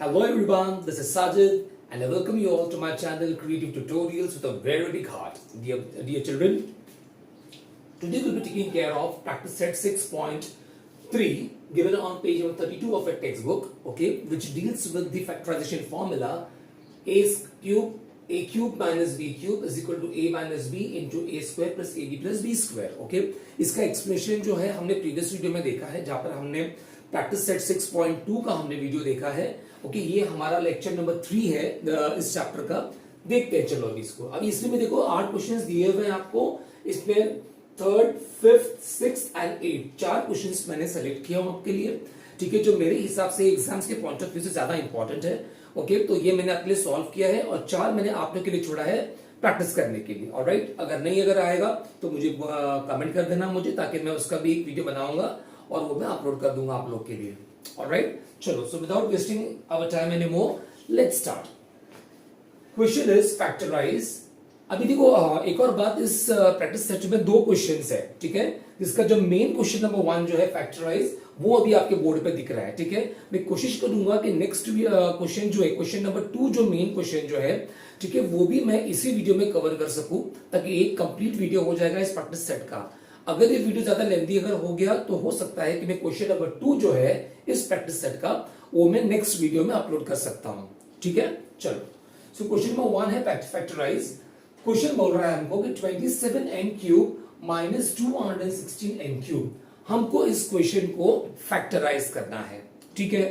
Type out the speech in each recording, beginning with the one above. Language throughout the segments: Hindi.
Hello everyone, this is Sajid and I welcome you all to my channel Creative Tutorials with a very big heart. Dear children, today we'll be taking care of practice set 6.3 given on page number 32 of a textbook, okay, which deals with the factorization formula a cube minus b cube is equal to a minus b into a square plus ab plus b square, okay. इसका एक्सप्लेनेशन जो है हमने प्रीवियस वीडियो में देखा है, जहां पर हमने प्रैक्टिस सेट 6.2 का हमने वीडियो देखा है, ओके। ये हमारा लेक्चर नंबर 3 है इस चैप्टर का। देखते हैं चलो अभी इसको। अब इसमें में देखो 8 क्वेश्चंस दिए हुए हैं आपको। इसमें 3rd, 5th, 6th and 8 4 questions मैंने सेलेक्ट किया हूं आपके लिए, ठीक है, जो मेरे हिसाब से एग्जाम्स के पॉइंट ऑफ व्यू से ज्यादा इंपॉर्टेंट है, ओके। तो ये मैंने आपके लिए सॉल्व किया है और 4 मैंने आप लोग के लिए छोड़ा है प्रैक्टिस करने के लिए, ऑलराइट। अगर आएगा तो मुझे कमेंट कर देना मुझे, ताकि मैं उसका भी एक वीडियो बनाऊंगा और वो मैं अपलोड कर दूंगा आप लोग के लिए, ऑलराइट। चलो, so without wasting our time any more, let's start. Question is factorise. अभी देखो एक और बात, इस प्रैक्टिस सेट में 2 क्वेश्चंस है, ठीक है। इसका जो मेन क्वेश्चन नंबर 1 जो है फैक्टराइज, वो अभी आपके बोर्ड पे दिख रहा है, ठीक है। मैं कोशिश करूंगा कि नेक्स्ट क्वेश्चन जो है क्वेश्चन नंबर 2 जो मेन क्वेश्चन जो है, ठीक है, वो भी मैं इसी वीडियो में कवर कर सकूं, ताकि एक कंप्लीट वीडियो हो जाएगा इस प्रैक्टिस सेट का। अगर ये वीडियो ज्यादा लेंथी अगर हो गया तो हो सकता है कि मैं क्वेश्चन नंबर 2 जो है इस प्रैक्टिस सेट का, वो मैं नेक्स्ट वीडियो में अपलोड कर सकता हूं, ठीक है। चलो, सो क्वेश्चन नंबर 1 है फैक्टराइज। क्वेश्चन बोल रहा है हमको कि 27n cube minus 216n cube, हमको इस क्वेश्चन को फैक्टराइज करना है, ठीक है।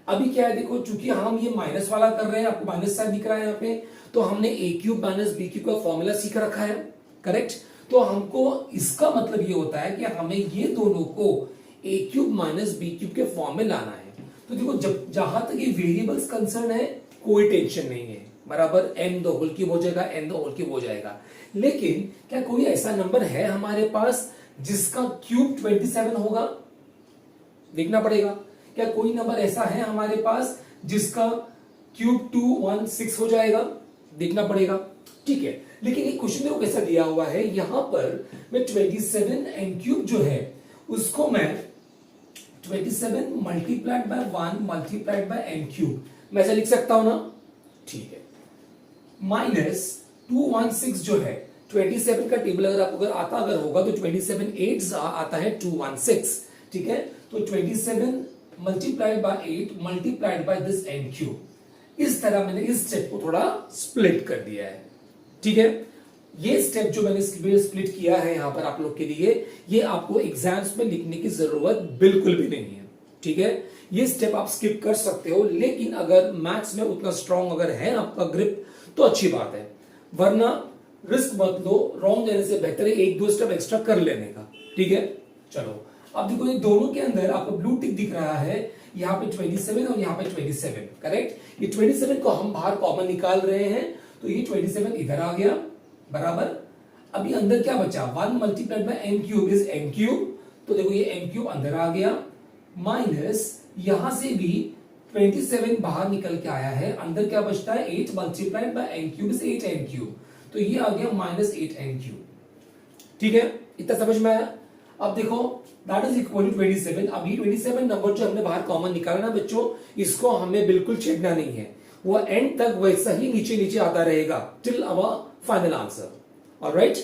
अभी क्या है देखो, चूंकि हम ये माइनस वाला कर रहे हैं, आपको माइनस साइन दिख रहा है यहाँ पे, तो हमने a cube minus b cube का फॉर्मूला सीख रखा है, करेक्ट। तो हमको इसका मतलब ये होता है कि हमें ये दोनों को a क्यूब माइनस b क्यूब के फॉर्म में लाना है। तो देखो, जहां तक ये वेरिएबल्स कंसर्न है, कोई टेंशन नहीं है, बराबर m द होल क्यूब हो जाएगा, n द होल क्यूब हो जाएगा। लेकिन क्या कोई ऐसा नंबर है हमारे पास जिसका क्यूब 27 होगा? देखना पड़ेगा। क्या कोई नंबर ऐसा है हमारे पास जिसका क्यूब 216 हो जाएगा? देखना पड़ेगा, ठीक है। लेकिन एक क्वेश्चन में वो कैसा दिया हुआ है, यहां पर मैं 27n क्यूब जो है उसको मैं 27 multiplied by 1 multiplied by n cube, मैं ऐसा लिख सकता हूं ना, ठीक है। माइनस 216 जो है 27 का टेबल अगर आता होगा तो 27 8 आता है 216, ठीक है। तो 27 multiplied by 8 multiplied by this n cube, इस तरह मैंने इस स्टेप को थोड़ा स्प्लिट कर दिया है, ठीक है। ये स्टेप जो मैंने स्प्लिट किया है यहां पर आप लोग के लिए, ये आपको एग्जाम्स में लिखने की जरूरत बिल्कुल भी नहीं है, ठीक है। ये स्टेप आप स्किप कर सकते हो, लेकिन अगर मैथ्स में उतना स्ट्रांग अगर है आपका ग्रिप तो अच्छी बात है, वरना रिस्क मत लो, रॉन्ग जाने से बेहतर है 1-2 स्टेप एक्स्ट्रा कर लेने का, ठीक है। चलो, अब देखो ये दोनों के अंदर आपको ब्लू टिक दिख रहा है, यहाँ पे 27 और यहाँ पे 27, करेक्ट। ये 27 को हम बाहर कॉमन निकाल रहे हैं, तो ये 27 इधर आ गया, बराबर। अभी अंदर क्या बचा, 1 multiplied by n cube is n cube, तो देखो ये n क्यूब अंदर आ गया, माइनस यहां से भी 27 बाहर निकल के आया है, अंदर क्या बचता है, 8 multiplied by n cube is 8n cube, तो ये आ गया माइनस 8n क्यूब, ठीक है। इतना समझ में आया? अब देखो दैट इज इक्वल टू 27। अब ये 27 नंबर जो हमने बाहर कॉमन निकाला ना बच्चों, इसको हमें बिल्कुल छेड़ना नहीं है, वो एंड तक वैसा ही नीचे नीचे आता रहेगा till our final answer, alright.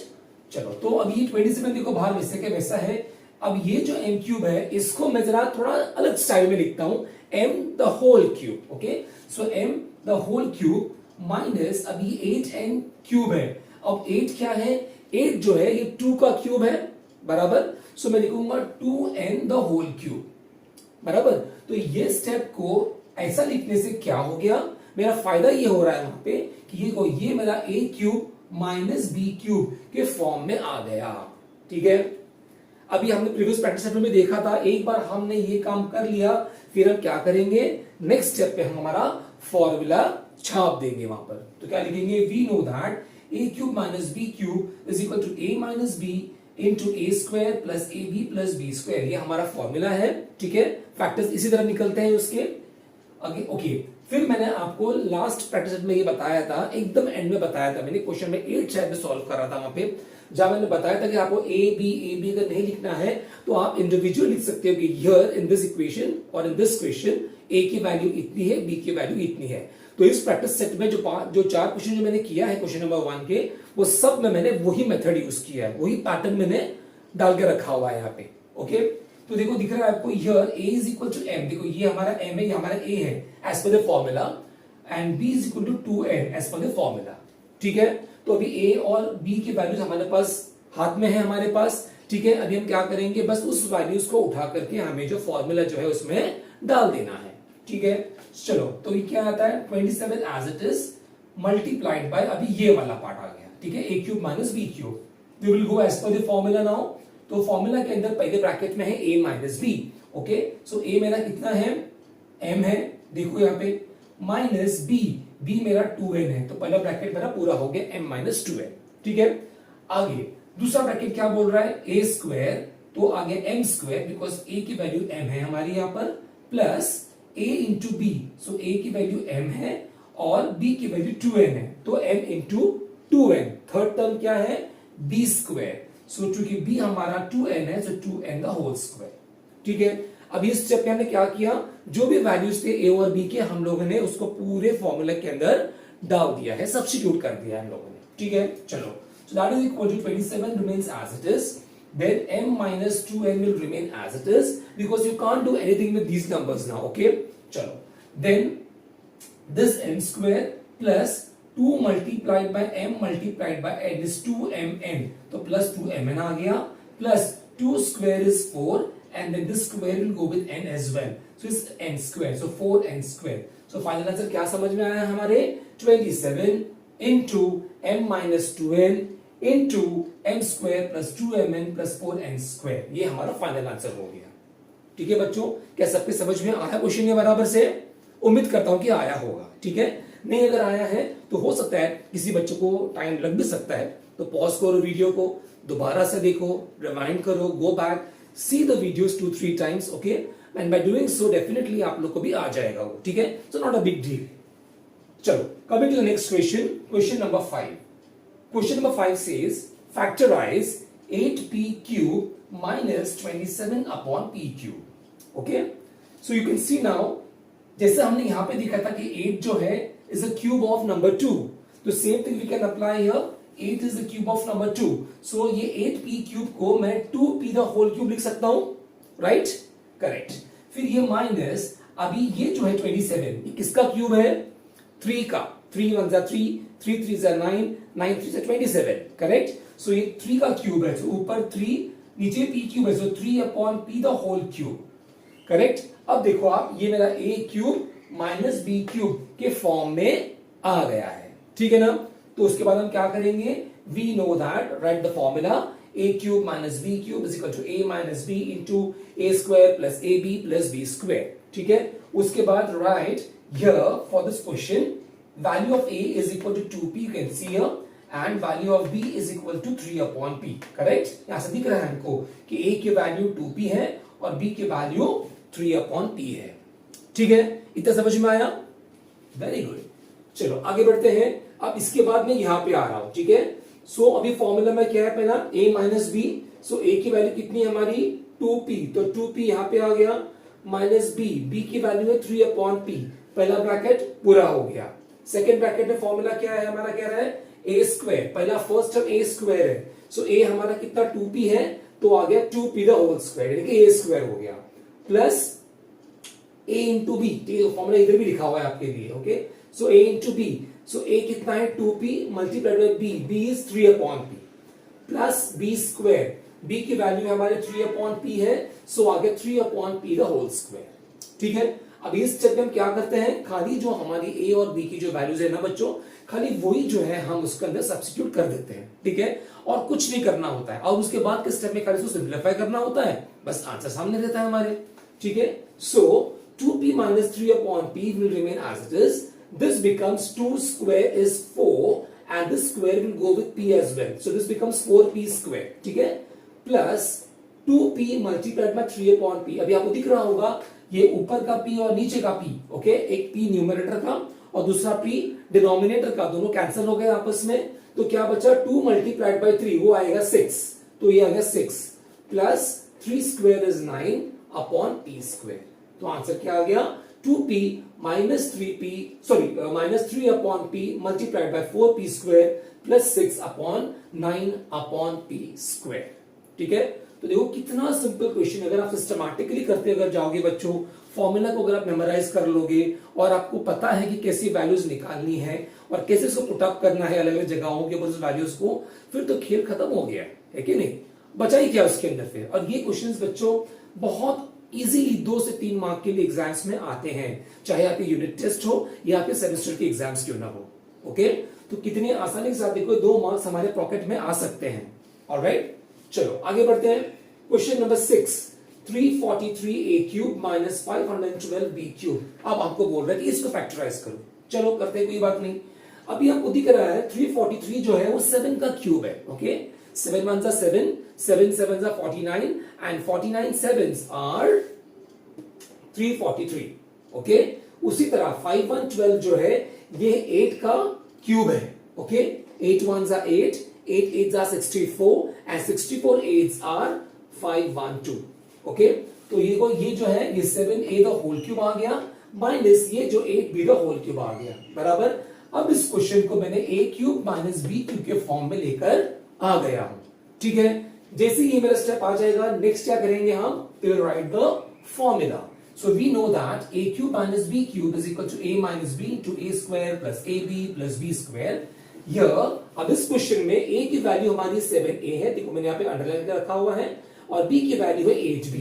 चलो, तो अब ये 27 देखो बाहर वैसे के वैसा है। अब ये जो m क्यूब है, इसको मैं जरा थोड़ा अलग स्टाइल में लिखता हूं, m the whole cube, okay. So m the whole cube minus अभी 8n क्यूब है। अब 8 क्या है, 8 जो है ये 2 का क्यूब है, बराबर। सो मैं लिखूंगा 2n द होल क्यूब, बराबर। तो ये स्टेप को ऐसा लिखने से क्या हो गया, मेरा फायदा ये हो रहा है वहां पे कि ये मेरा a क्यूब माइनस b क्यूब के फॉर्म में आ गया, ठीक है। अभी हमने प्रीवियस प्रैक्टिस में देखा था, एक बार हमने ये काम कर लिया, फिर हम क्या करेंगे, नेक्स्ट स्टेप पे हम हमारा फॉर्मूला छाप देंगे वहां पर। तो क्या लिखेंगे, we know that a cube minus b cube is equal to a minus b into A square plus A B plus B square, ये हमारा फॉर्मूला है, ठीक है। फैक्टर्स इसी तरह निकलते हैं उसके आगे, ओके। फिर मैंने आपको लास्ट प्रैक्टिस में ये बताया था, एकदम एंड में बताया था मैंने, क्वेश्चन में 8 शायद में सॉल्व कर रहा था वहां पे, जहां मैंने बताया था कि आपको ए बी अगर नहीं लिखना है तो आप इंडिविजुअल लिख सकते हो कि हियर इन दिस इक्वेशन और इन दिस क्वेश्चन ए की वैल्यू इतनी है, बी की वैल्यू इतनी है। तो इस प्रैक्टिस सेट में जो 4 क्वेश्चन जो मैंने किया है क्वेश्चन नंबर 1 के, वो सब में मैंने वही मेथड यूज किया है, वही पैटर्न मैंने डाल के रखा हुआ है यहाँ पे। ओके, तो देखो दिख रहा है आपको here a is equal to m। देखो ये हमारा m है, ये हमारा a है as per the formula, and b is equal to 2n as per the formula. ठीक है, तो अभी a और b की वैल्यूज हमारे पास हाथ में है हमारे पास। ठीक है, अभी हम क्या करेंगे, बस उस वैल्यूज को उठा करके हमें जो फॉर्मूला जो है उसमें डाल देना है। ठीक है, चलो, तो ये क्या आता है 27 as it is multiplied by, अभी ये वाला पार्ट आ गया। ठीक है, a cube minus b cube, we will go as per the formula now. तो फॉर्मूला के अंदर पहले ब्रैकेट में है a minus b। Okay, so a मेरा कितना है, m है, देखो यहाँ पे, माइनस b मेरा 2n है, तो पहला ब्रैकेट मेरा पूरा हो गया m माइनस 2n। ठीक है, आगे दूसरा ब्रैकेट क्या बोल रहा है, a स्क्वायर, तो आगे m स्क्वायर, बिकॉज a की वैल्यू m है हमारी यहाँ पर, plus a into b, so a की वैल्यू m है और b की वैल्यू 2n है, तो m into 2n। Third term क्या है, b स्क्वायर, सो चूंकि b हमारा 2n है, सो 2n द होल स्क्वायर। ठीक है, अब इस स्टेप में हमने क्या किया, जो भी वैल्यूज थे a और b के, हम लोगों ने उसको पूरे फॉर्मूला के अंदर डाल दिया है, सब्स्टिट्यूट कर दिया है हम लोगों ने। ठीक है, चलो, so that is equal to 27 remains as it is, then m minus 2n will remain as it is, because you can't do anything with these numbers now. Okay, chalo, then this m square plus 2 multiplied by m multiplied by n is 2mn, तो plus 2mn आ गया, plus 2 square is 4, and then this square will go with n as well, so it's n square, so 4n square। so final answer क्या समझ में आया हमारे, 27 into m minus 2n into m square plus 2mn plus 4n square, ये हमारा फाइनल आंसर हो गया। ठीक है बच्चों, क्या सबके समझ में आया क्वेश्चन ये बराबर से? उम्मीद करता हूं कि आया होगा। ठीक है, नहीं अगर आया है तो हो सकता है किसी बच्चे को टाइम लग भी सकता है, तो पॉज करो वीडियो को, दोबारा से देखो, रिवाइंड करो, go back, see the videos 2-3 times. Okay, and by doing so definitely आप लोग को भी आ जाएगा वो। ठीक है, so not a big deal. चलो, coming to the next question, question number 5। Question number 5 says factorize 8p cube minus 27 upon p cube. Okay, so you can see now, जैसे हमने यहां पे देखा था कि 8 जो है is a cube of number 2, तो same thing we can apply here, 8 is the cube of number 2, so ये 8p cube को मैं 2p the whole cube लिख सकता हूं, right? Correct। फिर ये माइनस, अभी ये जो है 27, ये किसका क्यूब है, 3 का, 3 1 जा 3, 3 3 जा 9, 9 3 जा 27, करेक्ट। सो ये 3 का क्यूब है, सो ऊपर 3, नीचे p क्यूब है, so 3 upon p the whole cube, correct. अब देखो आप, ये मेरा a क्यूब माइनस b क्यूब के फॉर्म में आ गया है। ठीक है ना, तो उसके बाद हम क्या करेंगे, we know that, write the formula, a cube minus b cube is equal to a minus b into a square plus ab plus b square. ठीक है, उसके बाद right here for this question, value of a is equal to 2p, you can see here, and value of b is equal to 3 upon p, correct। यहां से दिख रहा है हमको कि a की वैल्यू 2p है और b की वैल्यू 3 upon p है। ठीक है, इतना समझ में आया, वेरी गुड। चलो आगे बढ़ते हैं। अब इसके बाद मैं यहां पे आ रहा हूं। ठीक है, सो अभी फॉर्मूला में क्या है, पहला a minus b, so a की वैल्यू कितनी है हमारी 2p, तो 2p यहां पे आ गया, माइनस b की वैल्यू है 3 अपॉन p, पहला ब्रैकेट पूरा हो गया। सेकेंड ब्रैकेट में फॉर्मूला क्या है हमारा, कह रहा है a स्क्वायर, पहला फर्स्ट टर्म a स्क्वायर है, सो a हमारा कितना 2p है, तो आ गया 2p द होल स्क्वायर, यानी कि a स्क्वायर हो गया, plus a into b, formula इधर भी लिखा हुआ है आपके लिए। Okay, so a into b, so a कितना है 2p multiplied by b is 3 upon p, plus b square, b की वैल्यू हमारे 3 अपॉन p है, सो आ गया 3 upon p the whole square. ठीक है, अब इस स्टेप में हम क्या करते हैं, खाली जो हमारी a और b की जो वैल्यूज है ना बच्चों, खाली वही जो है हम उसके अंदर सब्स्टिट्यूट कर देते हैं। ठीक है, और कुछ नहीं करना होता है, और उसके बाद के स्टेप में खाली उसको सिंप्लीफाई करना होता है, बस आंसर सामने रहता है हमारे। ठीक है, सो 2p minus 3 upon p will remain as it is, this becomes 2 square is 4 and this square will go with p as well, so this becomes 4p square। ठीक है, plus 2p multiplied by 3 upon p, अभी आपको दिख रहा होगा ये ऊपर का p और नीचे का p। ओके, एक p न्यूमरेटर का और दूसरा p डिनोमिनेटर का, दोनों कैंसिल हो गए आपस में, तो क्या बचा 2 मल्टीप्लाइड बाय 3, वो आएगा 6, तो ये आ गया 6 plus 3 square is 9 upon p square, तो आंसर क्या आ गया 2p minus 3p minus 3 upon p multiplied by 4p square plus 6 upon 9 upon p square। ठीक है, तो देखो कितना सिंपल क्वेश्चन। अगर आप सिस्टमैटिकली करते अगर जाओगे बच्चों, फॉर्मूला को अगर आप मेमोराइज कर लोगे और आपको पता है कि कैसी वैल्यूज निकालनी है और कैसे इसको पुटअप करना है अलग अलग जगहों के उस वैल्यूज को, फिर तो खेल खत्म हो गया है कि नहीं, बचा ही क्या उसके अंदर फिर। और ये क्वेश्चंस बच्चों बहुत इजीली 2 से 3 मार्क के लिए एग्जाम्स में आते हैं, चाहे आपके यूनिट टेस्ट हो या आपके सेमेस्टर के एग्जाम्स क्यों ना हो। ओके, तो कितनी आसानी के साथ देखो 2 मार्क्स हमारे पॉकेट में आ सकते हैं। ऑलराइट, चलो आगे बढ़ते हैं। Question number 6, 343a cube minus 512b cube. अब आपको बोल रहा है कि इसको फैक्टराइज करो। चलो करते हैं, कोई बात नहीं। अभी आपको दिख रहा है 343 जो है वो 7 का क्यूब है। Okay, 7 1 7, 7 7 49 and 49 sevens are 343। Okay, उसी तरह 5 1 12 जो है ये 8 का क्यूब है। Okay, 8 1 8, 8 8 64 and 64 8s are 512। Okay, तो ये जो है ये 7a द होल क्यूब आ गया माइनस ये जो 8b द होल क्यूब आ गया बराबर। अब इस क्वेश्चन को मैंने a क्यूब माइनस b क्यूब के फॉर्म में लेकर आ गया हूं। ठीक है, जैसे ही मेरा स्टेप आ जाएगा नेक्स्ट क्या करेंगे हम, we will write the formula. So we know that a cube minus b cube is equal to a minus b into a square plus ab plus b square. अब इस क्वेश्चन में a की वैल्यू हमारी 7a है, देखो मैंने यहाँ पे अंडरलाइन कर रखा हुआ है, और b की वैल्यू है 8b।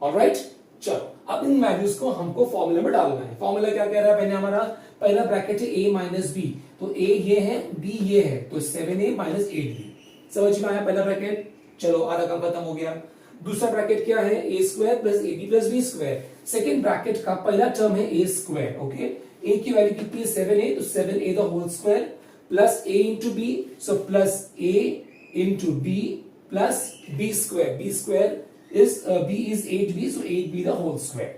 ऑलराइट, चलो अब इन वैल्यूज को हमको फॉर्मूला में डालना है। फॉर्मूला क्या कह रहा है, पहले हमारा पहला ब्रैकेट है a माइनस b, तो a ये है b ये है, तो 7a माइनस 8b। समझ में आया पहला ब्रैकेट, चलो आधा काम खत्म हो गया। दूसरा ब्रैकेट क्या है, a square plus ab plus b square. Second bracket का पहला टर्म है a स्क्वायर। ओके, a की वैल्यू कितनी है 7a, तो 7a the whole square plus a into b, so plus a into b plus b square. b square is b is 8b, so 8b the whole square।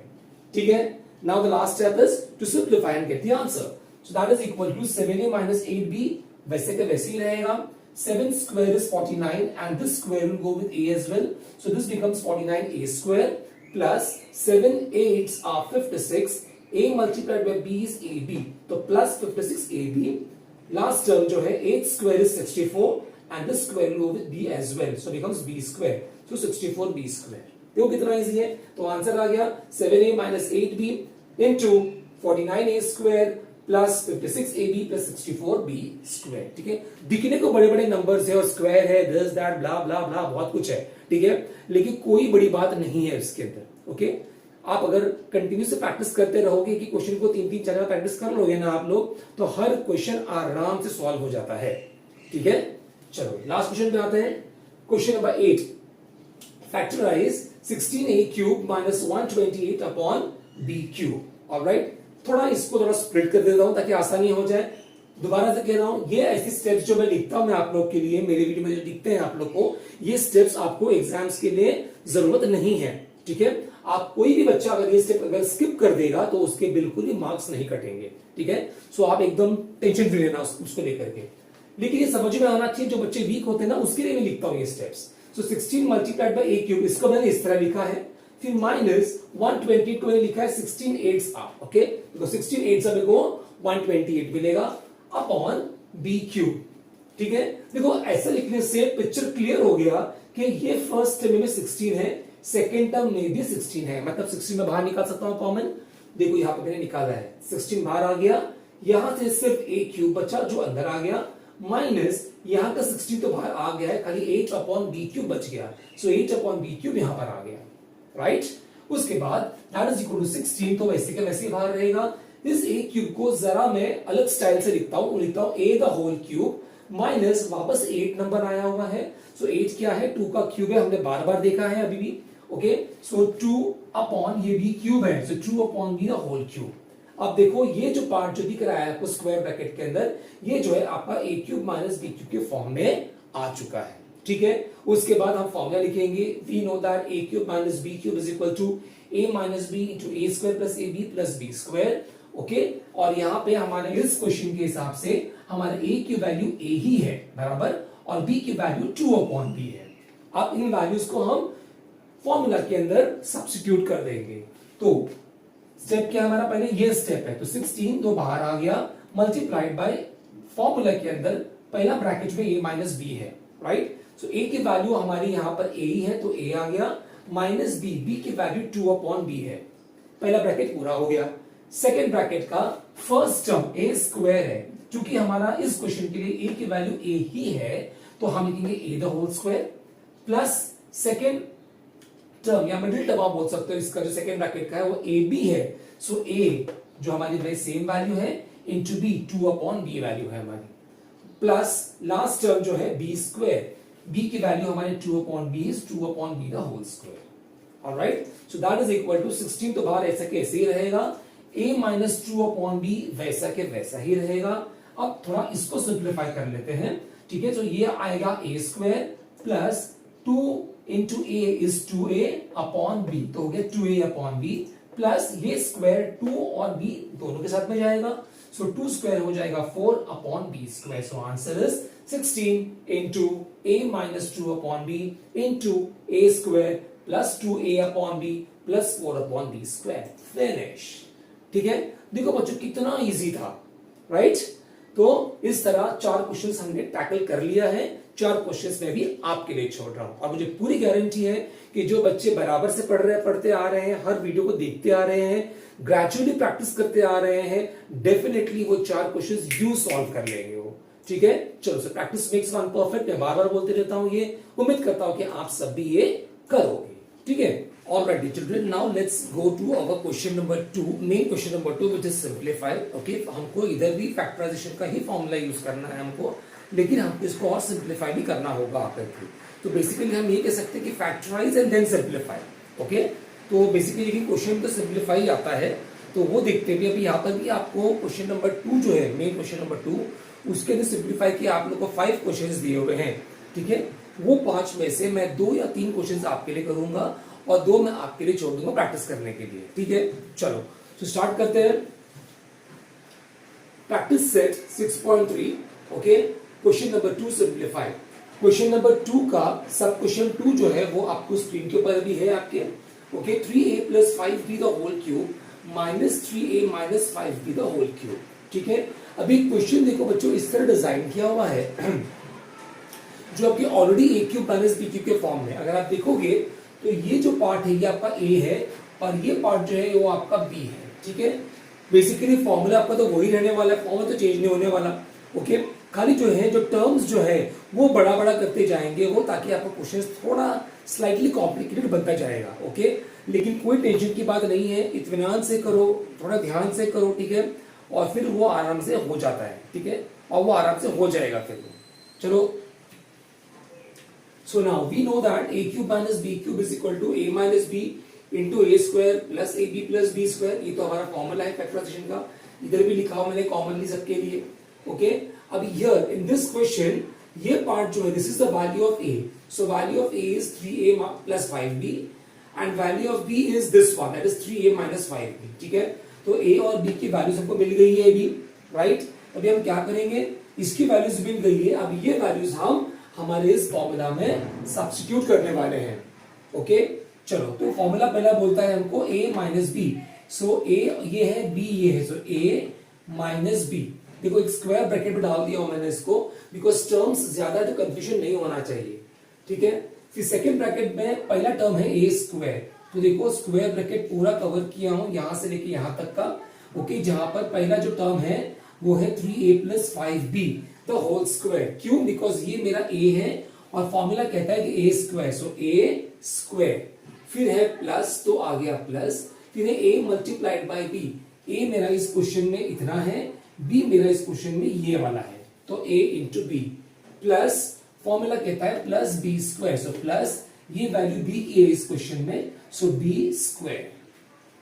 ठीक है, now the last step is to simplify and get the answer। so that is equal to 7a minus 8b, वैसे का वैसे ही रहेगा। 7 square is 49 and this square will go with a as well, so this becomes 49a square plus 7 8s are 56, a multiplied by b is ab, तो plus 56ab। last term जो है 8 square is 64 and this square will go with b as well, so becomes b square, so 64b square। देखो कितना इजी है, तो आंसर आ गया 7a minus 8b into 49a square plus 56ab plus 64b square। ठीक है, दिखने को बड़े बड़े नंबर्स है और स्क्वायर है, दिस दैट ब्ला ब्ला ब्ला बहुत कुछ है। ठीक है, लेकिन कोई बड़ी बात नहीं है इसके अंदर। ओके, आप अगर कंटिन्यू से प्रैक्टिस करते रहोगे कि क्वेश्चन को 3 3 4 प्रैक्टिस कर लोगे ना आप लोग, तो हर क्वेश्चन आराम से सॉल्व हो जाता है। ठीक है, चलो लास्ट क्वेश्चन पे आते हैं। Question number 8, factorise 16a cube minus 128 upon b cube. All right, थोड़ा इसको थोड़ा स्प्लिट कर देता हूं ताकि आसानी हो जाए। दोबारा से कह रहा हूं, ये ऐसी स्टेप्स जो मैं लिखता हूं मैं आप लोग के लिए, मेरे वीडियो में जो लिखते हैं आप लोग को, ये स्टेप्स आपको एग्जाम्स के लिए जरूरत नहीं है। ठीक है, आप कोई भी बच्चा अगर ये स्टेप अगर स्किप कर देगा तो उसके बिल्कुल ही मार्क्स नहीं कटेंगे। ठीक है, सो आप एकदम टेंशन फ्री रहना उसको लेकर के, लेकिन ये समझ में आना चाहिए। जो बच्चे वीक होते हैं ना उसके लिए मैं लिखता हूं ये steps. So 16 multiplied by a cube, इसको मैंने इस तरह लिखा है, फिर माइनस 120 को मैंने लिखा है 16 8s आप। ओके, तो 16 8s मेरे को 128 मिलेगा अपॉन b क्यूब। ठीक है, देखो ऐसा लिखने से पिक्चर क्लियर हो गया कि ये फर्स्ट टर्म में 16 है, सेकेंड टर्म में भी 16 है, मतलब 16 में बाहर निकाल सकता हूं कॉमन। देखो यहां पे मैंने निकाला है, 16 बाहर आ गया, यहां से सिर्फ a क्यूब बचा जो अंदर आ गया, माइनस यहां का 16 तो बाहर आ गया है, खाली 8 अपॉन बी क्यूब बच गया, सो 8 अपॉन बी क्यूब यहां पर आ गया। राइट, उसके बाद दैट इज इक्वल टू 16, तो वैसे के वैसे बाहर रहेगा। इस a क्यूब को जरा मैं अलग स्टाइल से लिखता हूं a the whole cube minus वापस 8 नंबर आया हुआ है, सो 8 क्या है 2 का क्यूब है, हमने बार बार देखा है अभी भी। ओके, सो 2 अपॉन ये b क्यूब है, so 2 upon b the whole cube. अब देखो ये जो पार्ट जो दिख रहा है आपको स्क्वायर ब्रैकेट के अंदर, ये जो है आपका a क्यूब माइनस b क्यूब के फॉर्म में आ चुका है। ठीक है, उसके बाद हम फॉर्मूला लिखेंगे, we know that a cube minus b cube is equal to a minus b into a square plus ab plus b square. Okay, और यहाँ पे हमारे इस क्वेश्चन के हिसाब से हमारा a की वैल्यू a ही है बराबर, और b की वैल्यू 2 अपॉन b है। अब इन वैल्यूज को हम फॉर्मूला के अंदर सब्स्टिट्यूट कर देंगे, तो स्टेप क्या हमारा, पहले ये स्टेप है, तो 16 तो बाहर आ गया, मल्टीप्लाइड बाय फॉर्मूला के अंदर पहला ब्रैकेट में a माइनस बी है, राइट। सो a की वैल्यू हमारी यहां पर a ही है, तो a आ गया, माइनस b की वैल्यू 2 अपॉन b है, पहला ब्रैकेट पूरा हो गया। सेकेंड ब्रैकेट का फर्स्ट टर्म a स्क्वायर है, क्योंकि हमारा इस क्वेश्चन के लिए a की वैल्यू a ही है, तो हम लिखेंगे a the whole square plus second term या मिडिल टर्म आप बोल सकते हो, इसका जो सेकेंड ब्रैकेट का है वो ए बी है, सो ए जो हमारी वही सेम वैल्यू है into b 2 upon b value है हमारी, प्लस लास्ट टर्म जो है बी स्क्वायर, बी की वैल्यू हमारी 2 upon b is 2 upon b the whole square, all right. So that is equal to 16 तो बाहर ऐसा कैसे ही रहेगा, a माइनस 2 अपॉन बी वैसा के वैसा ही रहेगा। अब थोड़ा इसको सिंप्लीफाई कर लेते हैं, ठीक है। तो ये आएगा a square plus 2 into a is 2a upon b, तो हो गया 2a अपॉन बी, प्लस ये स्क्वायर 2 और b दोनों के साथ में जाएगा, सो 2 स्क्वायर हो जाएगा 4 upon b square. So answer is 16 into a minus 2 upon b into a square plus 2a upon b plus 4 upon b square, finish. ठीक है, देखो बच्चों कितना इजी था, राइट। तो इस तरह 4 क्वेश्चंस हमने टैकल कर लिया है, 4 क्वेश्चंस मैं भी आपके लिए छोड़ रहा हूं, और मुझे पूरी गारंटी है कि जो बच्चे बराबर से पढ़ते आ रहे हैं, हर वीडियो को देखते आ रहे हैं, ग्रेजुअली प्रैक्टिस करते आ रहे हैं, डेफिनेटली वो 4 क्वेश्चंस यू सॉल्व कर लेंगे वो, ठीक है। चलो, so practice makes one perfect, मैं बार बार बोलते रहता हूं, ये उम्मीद करता हूं कि आप सब भी ये करोगे, ठीक है। Alright, children, now let's go to our question number 2, main question number 2, which is simplified. Okay, हमको इधर भी फैक्टराइजेशन का ही फॉर्मूला यूज करना है हमको, लेकिन हमको इसको और सिंप्लीफाई भी करना होगा आकर के। तो बेसिकली हम ये कह सकते हैं कि factorise and then simplify. Okay, तो बेसिकली क्वेश्चन तो सिंप्लीफाई आता है, तो वो देखते हुए अभी यहाँ पर भी आपको क्वेश्चन नंबर 2 जो है, मेन क्वेश्चन नंबर 2, उसके लिए सिंप्लीफाई किया आप लोग को 5 क्वेश्चन दिए हुए हैं, ठीक है। वो 5 में से मैं 2 या 3 क्वेश्चन आपके लिए करूंगा और 2 मैं आपके लिए छोड़ दूंगा प्रैक्टिस करने के लिए, ठीक है। चलो, तो स्टार्ट करते हैं। Practice set 6.3, okay, question number 2 simplify. Question number 2 का सब क्वेश्चन 2 जो है वो आपको स्क्रीन के ऊपर भी है आपके, okay. 3a plus 5b the whole cube minus 3a minus 5b the whole cube, ठीक है। अभी क्वेश्चन देखो बच्चों, इस तरह डिजाइन किया हुआ है जो आपके already a cube minus b क्यूब के फॉर्म में, अगर आप देखोगे तो ये जो पार्ट है ये आपका a है और ये पार्ट जो है वो आपका b है, ठीक है। बेसिकली फॉर्मूला आपका तो वही रहने वाला है, फॉर्मूला तो चेंज नहीं होने वाला, ओके। खाली जो है जो टर्म्स जो है वो बड़ा बड़ा करते जाएंगे वो, ताकि आपका क्वेश्चन थोड़ा स्लाइटली कॉम्प्लिकेटेड बनता जाएगा, ओके। लेकिन कोई टेंशन की बात नहीं है, इत्मीनान से करो, थोड़ा ध्यान से करो, ठीक है, और फिर वो आराम से हो जाता है, ठीक है, और वो आराम से हो जाएगा फिर। चलो, so now we know that a cube minus b cube is equal to a minus b into a square plus ab plus b square, ये तो हमारा फॉर्मूला है फैक्टराइजेशन का, इधर भी लिखा हुआ मैंने कॉमनली सबके लिए, ओके। अब हियर इन दिस क्वेश्चन ये पार्ट जो है, this is the value of a, so value of a is 3a plus 5b and value of b is this one, that is 3a minus 5b, ठीक है। तो a और b की वैल्यू सबको मिल गई है अभी, राइट। अभी हम क्या करेंगे, इसकी वैल्यूज मिल गई है, अब ये वैल्यूज हम हमारे इस फॉर्मूला में सब्स्टिट्यूट करने वाले हैं, ओके। चलो, तो फॉर्मूला पहला बोलता है हमको a minus b, so a ये है, b ये है, सो a माइनस बी। देखो एक स्क्वायर ब्रैकेट में डाल दिया हूं मैंने इसको, बिकॉज टर्म्स ज्यादा तो कंफ्यूजन नहीं होना चाहिए, ठीक है। फिर सेकेंड ब्रैकेट में पहला टर्म है a स्क्वायर, तो देखो स्क्वायर ब्रैकेट पूरा कवर किया हूं यहां से लेके यहां तक का, ओके। जहां पर पहला जो टर्म है वो है 3a plus 5b the whole square, क्यों, बिकॉज ये मेरा a है और फॉर्मूला कहता है कि a square, so a square, फिर है प्लस, तो आ गया प्लस, फिर है a multiplied by b, a मेरा इस क्वेश्चन में इतना है, b मेरा इस क्वेश्चन में ये वाला है, तो a into b, plus formula कहता है plus b square, so plus ये वैल्यू b की है इस क्वेश्चन में, सो b स्क्वायर,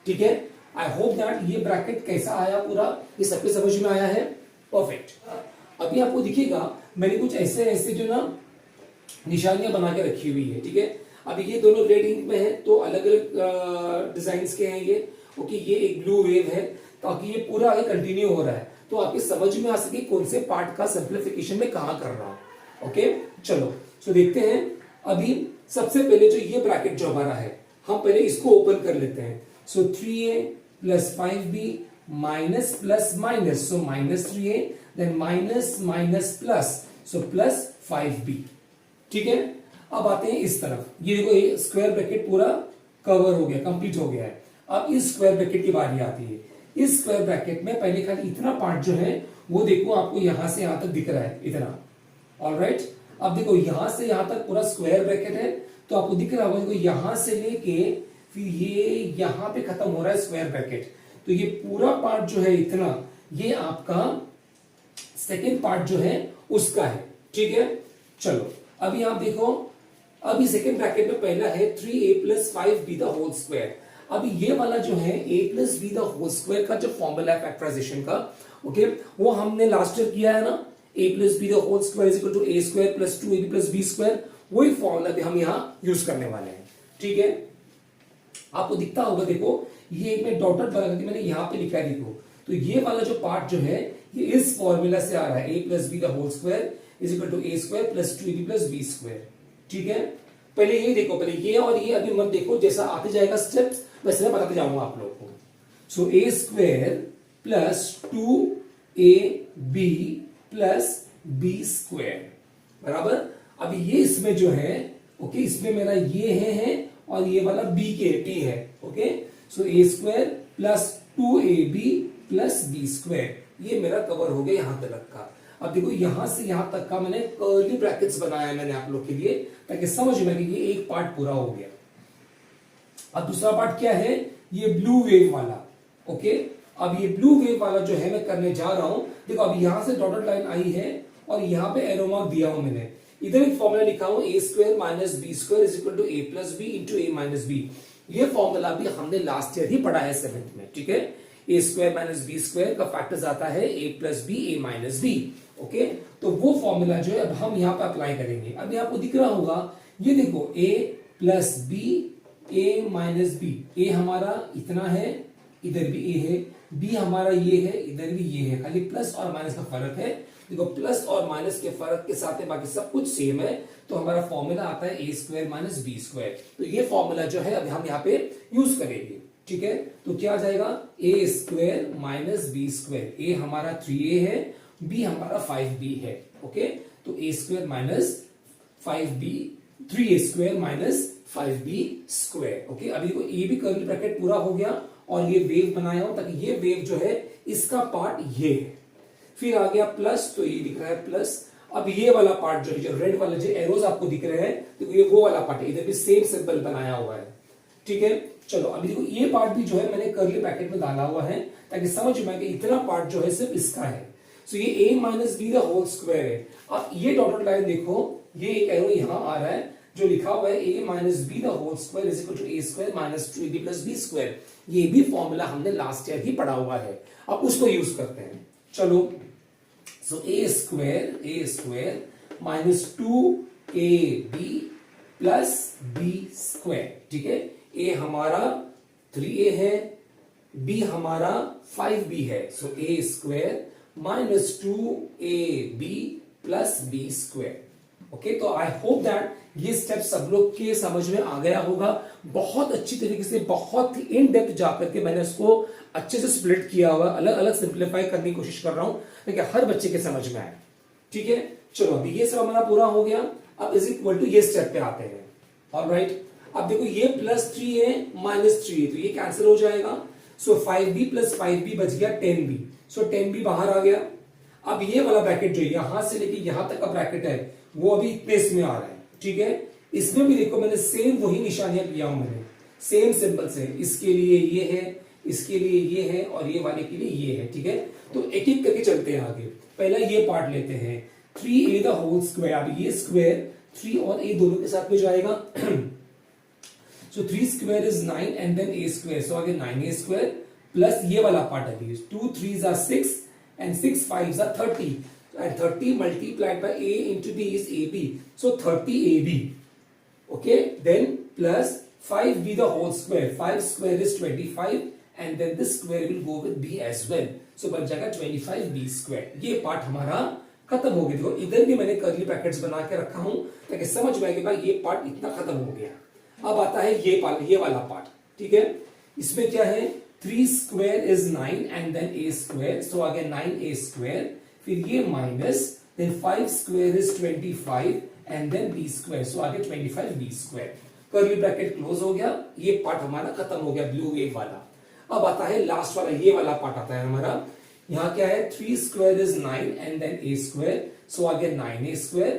ठीक है। आई होप दैट ये ब्रैकेट कैसा आया पूरा, ये सबके समझ में आया है, परफेक्ट। अभी आपको दिखेगा मैंने कुछ ऐसे ऐसे जो ना निशानियां बना के रखी हुई है, ठीक है। अभी ये दोनों रेड इंक में है, तो अलग अलग डिजाइन के हैं ये, ओके। ये एक ब्लू वेव है, ताकि ये पूरा आगे कंटिन्यू हो रहा है, तो आपकी समझ में आ सके कौन से पार्ट का सिंप्लीफिकेशन में कहां कर रहा हूं, ओके। चलो, सो देखते हैं। अभी सबसे पहले जो ये ब्रैकेट जो हमारा है, हम पहले इसको ओपन कर लेते हैं, so 3a plus 5b minus plus minus, so minus 3a, then minus minus plus, so plus 5b। ठीक है, अब आते हैं इस तरफ, ये देखो ये स्क्वायर ब्रैकेट पूरा कवर हो गया, कंप्लीट हो गया है। अब इस स्क्वायर ब्रैकेट की बारी आती है। इस स्क्वायर ब्रैकेट में पहले खाली इतना पार्ट जो है वो देखो आपको यहां से यहां तक दिख रहा है इतना, ऑलराइट। अब देखो यहां से यहां तक पूरा स्क्वायर ब्रैकेट है, तो आपको दिख रहा होगा, देखो यहां से लेके फिर ये यहां पे खत्म हो रहा है स्क्वायर ब्रैकेट, तो ये पूरा पार्ट जो है इतना, ये आपका सेकेंड पार्ट जो है उसका है। ठीक है, चलो अभी आप देखो, अभी सेकेंड ब्रैकेट में पहला है 3a plus 5b the whole square. अभी ये वाला जो है a plus b the whole square का जो फॉर्मूला है फैक्टराइजेशन का, ओके, वो हमने लास्ट ईयर किया है ना, a plus b the whole square is equal to a square plus 2ab plus b square, वही फॉर्मूला भी हम यहां यूज करने वाले हैं। ठीक है, आपको दिखता होगा, देखो ये एक में डॉटेड बना करके मैंने यहां पे लिखा है, देखो तो ये वाला जो पार्ट जो है ये इस फॉर्मूला से आ रहा है, a plus b the whole square is equal to a square plus 2ab plus b square. ठीक है, पहले ये देखो, पहले ये और ये अभी मत देखो, जैसा आते जाएगा स्टेप्स वैसे मैं बताते जाऊंगा आप लोग को। सो a square plus 2ab plus b square बराबर, अभी ये इसमें जो है, ओके, इसमें मेरा ये है और ये वाला b के t है, okay. So a square plus 2ab plus b square, ये मेरा कवर हो गया यहां तक का। अब देखो यहां से यहां तक का मैंने कर्ली ब्रैकेट्स बनाया मैंने आप लोग के लिए, ताकि समझ में कि ये एक पार्ट पूरा हो गया। अब दूसरा पार्ट क्या है, ये ब्लू वेव वाला, ओके। अब ये ब्लू वेव वाला जो है मैं करने जा रहा हूं, देखो अब यहां से डॉटेड लाइन आई है और यहां पे एरो मार्क दिया हूं मैंने, इधर एक फॉर्मूला लिखा हूं a square minus b square is equal to a plus b into a minus b. ये फॉर्मूला भी हमने लास्ट ईयर ही पढ़ा है 7th में। ठीक है, a square minus b square का फैक्टर्स आता है a plus b a minus b, okay. तो वो फॉर्मूला जो है अब हम यहां पे अप्लाई करेंगे। अभी आपको दिख रहा होगा, ये देखो a plus b a minus b, a हमारा इतना है, इधर भी a है, b हमारा ये है, इधर भी ये है, खाली प्लस और माइनस का फर्क है। देखो प्लस और माइनस के फर्क के साथ में बाकी सब कुछ सेम है, तो हमारा फॉर्मूला आता है a square minus b square. तो ये फॉर्मूला जो है अभी हम यहाँ पे यूज करेंगे। ठीक है, तो क्या आ जाएगा, a square minus b square, a हमारा 3a है, b हमारा 5b है, ओके। तो a square minus 5b, 3a square minus 5b square, okay. अभी देखो a भी कर्ली ब्रैकेट पूरा हो गया और ये वेव बनाया हूं, ताकि ये वेव जो है इसका पार्ट ये है, फिर आ गया प्लस, तो ये दिख रहा है प्लस। अब ये वाला पार्ट जो है, जो रेड वाला जो एरोज आपको दिख रहे हैं, देखो ये वो वाला पार्ट है, इधर भी सेम सिंबल बनाया हुआ है। ठीक है, चलो अभी देखो ये पार्ट भी जो है मैंने कर्ली ब्रैकेट में डाला हुआ है, ताकि समझ में आए कि इतना पार्ट जो है सिर्फ इसका है। सो ये a minus b the whole square है। अब ये डॉटेड लाइन देखो, ये एक एरो यहां आ रहा है जो लिखा हुआ है a minus b the whole square is equal to a square minus 2ab plus b square. ये भी फॉर्मूला हमने लास्ट ईयर ही पढ़ा हुआ है, अब उसको यूज करते हैं। चलो, सो a square minus 2ab plus b square. ठीक है, a हमारा 3a है, b हमारा 5b है, so a square minus 2ab plus b square. Okay, तो आई होप दैट ये स्टेप सब लोग के समझ में आ गया होगा। बहुत अच्छी तरीके से, बहुत इन डेप्थ जाकर के मैंने इसको अच्छे से स्प्लिट किया हुआ, अलग अलग सिंप्लीफाई करने की कोशिश कर रहा हूं ताकि हर बच्चे के समझ में आए। ठीक है, चलो अभी ये सब हमारा पूरा हो गया। अब इज इक्वल टू ये स्टेप पे आते हैं। ऑलराइट, अब देखो ये प्लस 3 है माइनस 3 है, तो ये कैंसिल हो जाएगा। सो 5b प्लस 5b बच गया 10b, सो 10b बाहर आ गया। अब ये वाला ब्रैकेट जो यहां से लेके यहां तक का ब्रैकेट है वो अभी इतने इसमें आ रहा है। ठीक है, इसमें भी देखो मैंने सेम वही निशानियां किया हूं, मैंने सेम सिंबल से, इसके लिए ये है, इसके लिए ये है और ये वाले के लिए ये है। ठीक है, तो एक एक करके चलते हैं आगे। पहला ये पार्ट लेते हैं, 3a द होल स्क्वायर। अब ये स्क्वायर 3 और a दोनों के साथ में जाएगा, so 3 square is 9 and then a square, so आगे 9a स्क्वायर प्लस ये वाला पार्ट अभी 2 3s are 6 and 6 5s are 30 and 30 multiplied by a into b is ab, so 30ab, okay, then plus 5b the whole square, 5 square is 25 and then this square will go with b as well, so बन जाएगा 25b square। ये पार्ट हमारा खत्म हो गया। देखो इधर भी मैंने कर्ली ब्रैकेट्स बना के रखा हूं ताकि समझ में आए कि भाई ये पार्ट इतना खत्म हो गया। अब आता है ये वाला पार्ट। ठीक है, इसमें क्या है, 3 square is 9 and then a square, so आ गया 9a square, फिर ये minus, then 5 square is 25 and then b square, so आ गया 25b square. Curly bracket close हो गया, ये पार्ट हमारा खत्म हो गया ब्लू वेव वाला. अब आता है लास्ट वाला, ये वाला पार्ट आता है हमारा. यहाँ क्या है, 3 square is 9 and then a square, so आ गया 9a square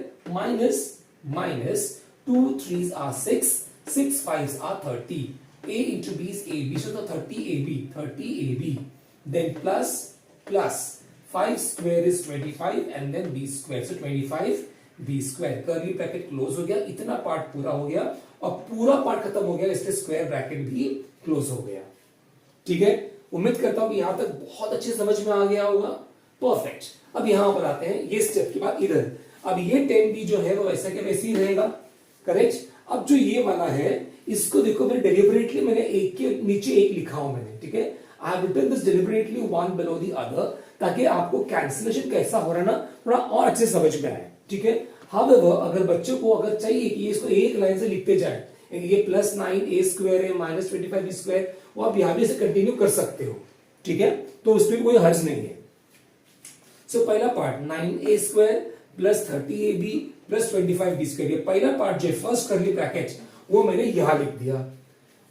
minus 2 3s are 6, 6 5s are 30. A into b is ab, so 30ab, then plus 5 square is 25 and then b square, so 25b square. Curly bracket close हो गया, इतना पार्ट पूरा हो गया और पूरा पार्ट खत्म हो गया, इसलिए स्क्वायर ब्रैकेट भी क्लोज हो गया. ठीक है, उम्मीद करता हूं कि यहां तक बहुत अच्छे समझ में आ गया होगा. परफेक्ट. अब यहां पर आते हैं, ये स्टेप के बाद इधर. अब ये 10b जो है वो वैसा के वैसे ही रहेगा. करेक्ट. अब जो ये वाला है, इसको देखो, मैंने डेलिबरेटली मैंने एक के नीचे एक लिखा हूं मैंने. ठीक है, I have written this deliberately one below the other, ताकि आपको कैंसिलेशन कैसा हो रहा है ना थोड़ा और अच्छे समझ में आए. ठीक है. हाउएवर अगर बच्चों को अगर चाहिए कि इसको एक लाइन से लिखते जाए, ये प्लस 9a स्क्वायर है माइनस 25b स्क्वायर, वो आप यहां भी से कंटिन्यू कर सकते हो. ठीक है, तो उसमें कोई हर्ज नहीं है. सो पहला part 9a square plus 30ab plus 25b square, ये पहला पार्ट जो है फर्स्ट कर्ली ब्रैकेट वो मैंने यहां लिख दिया.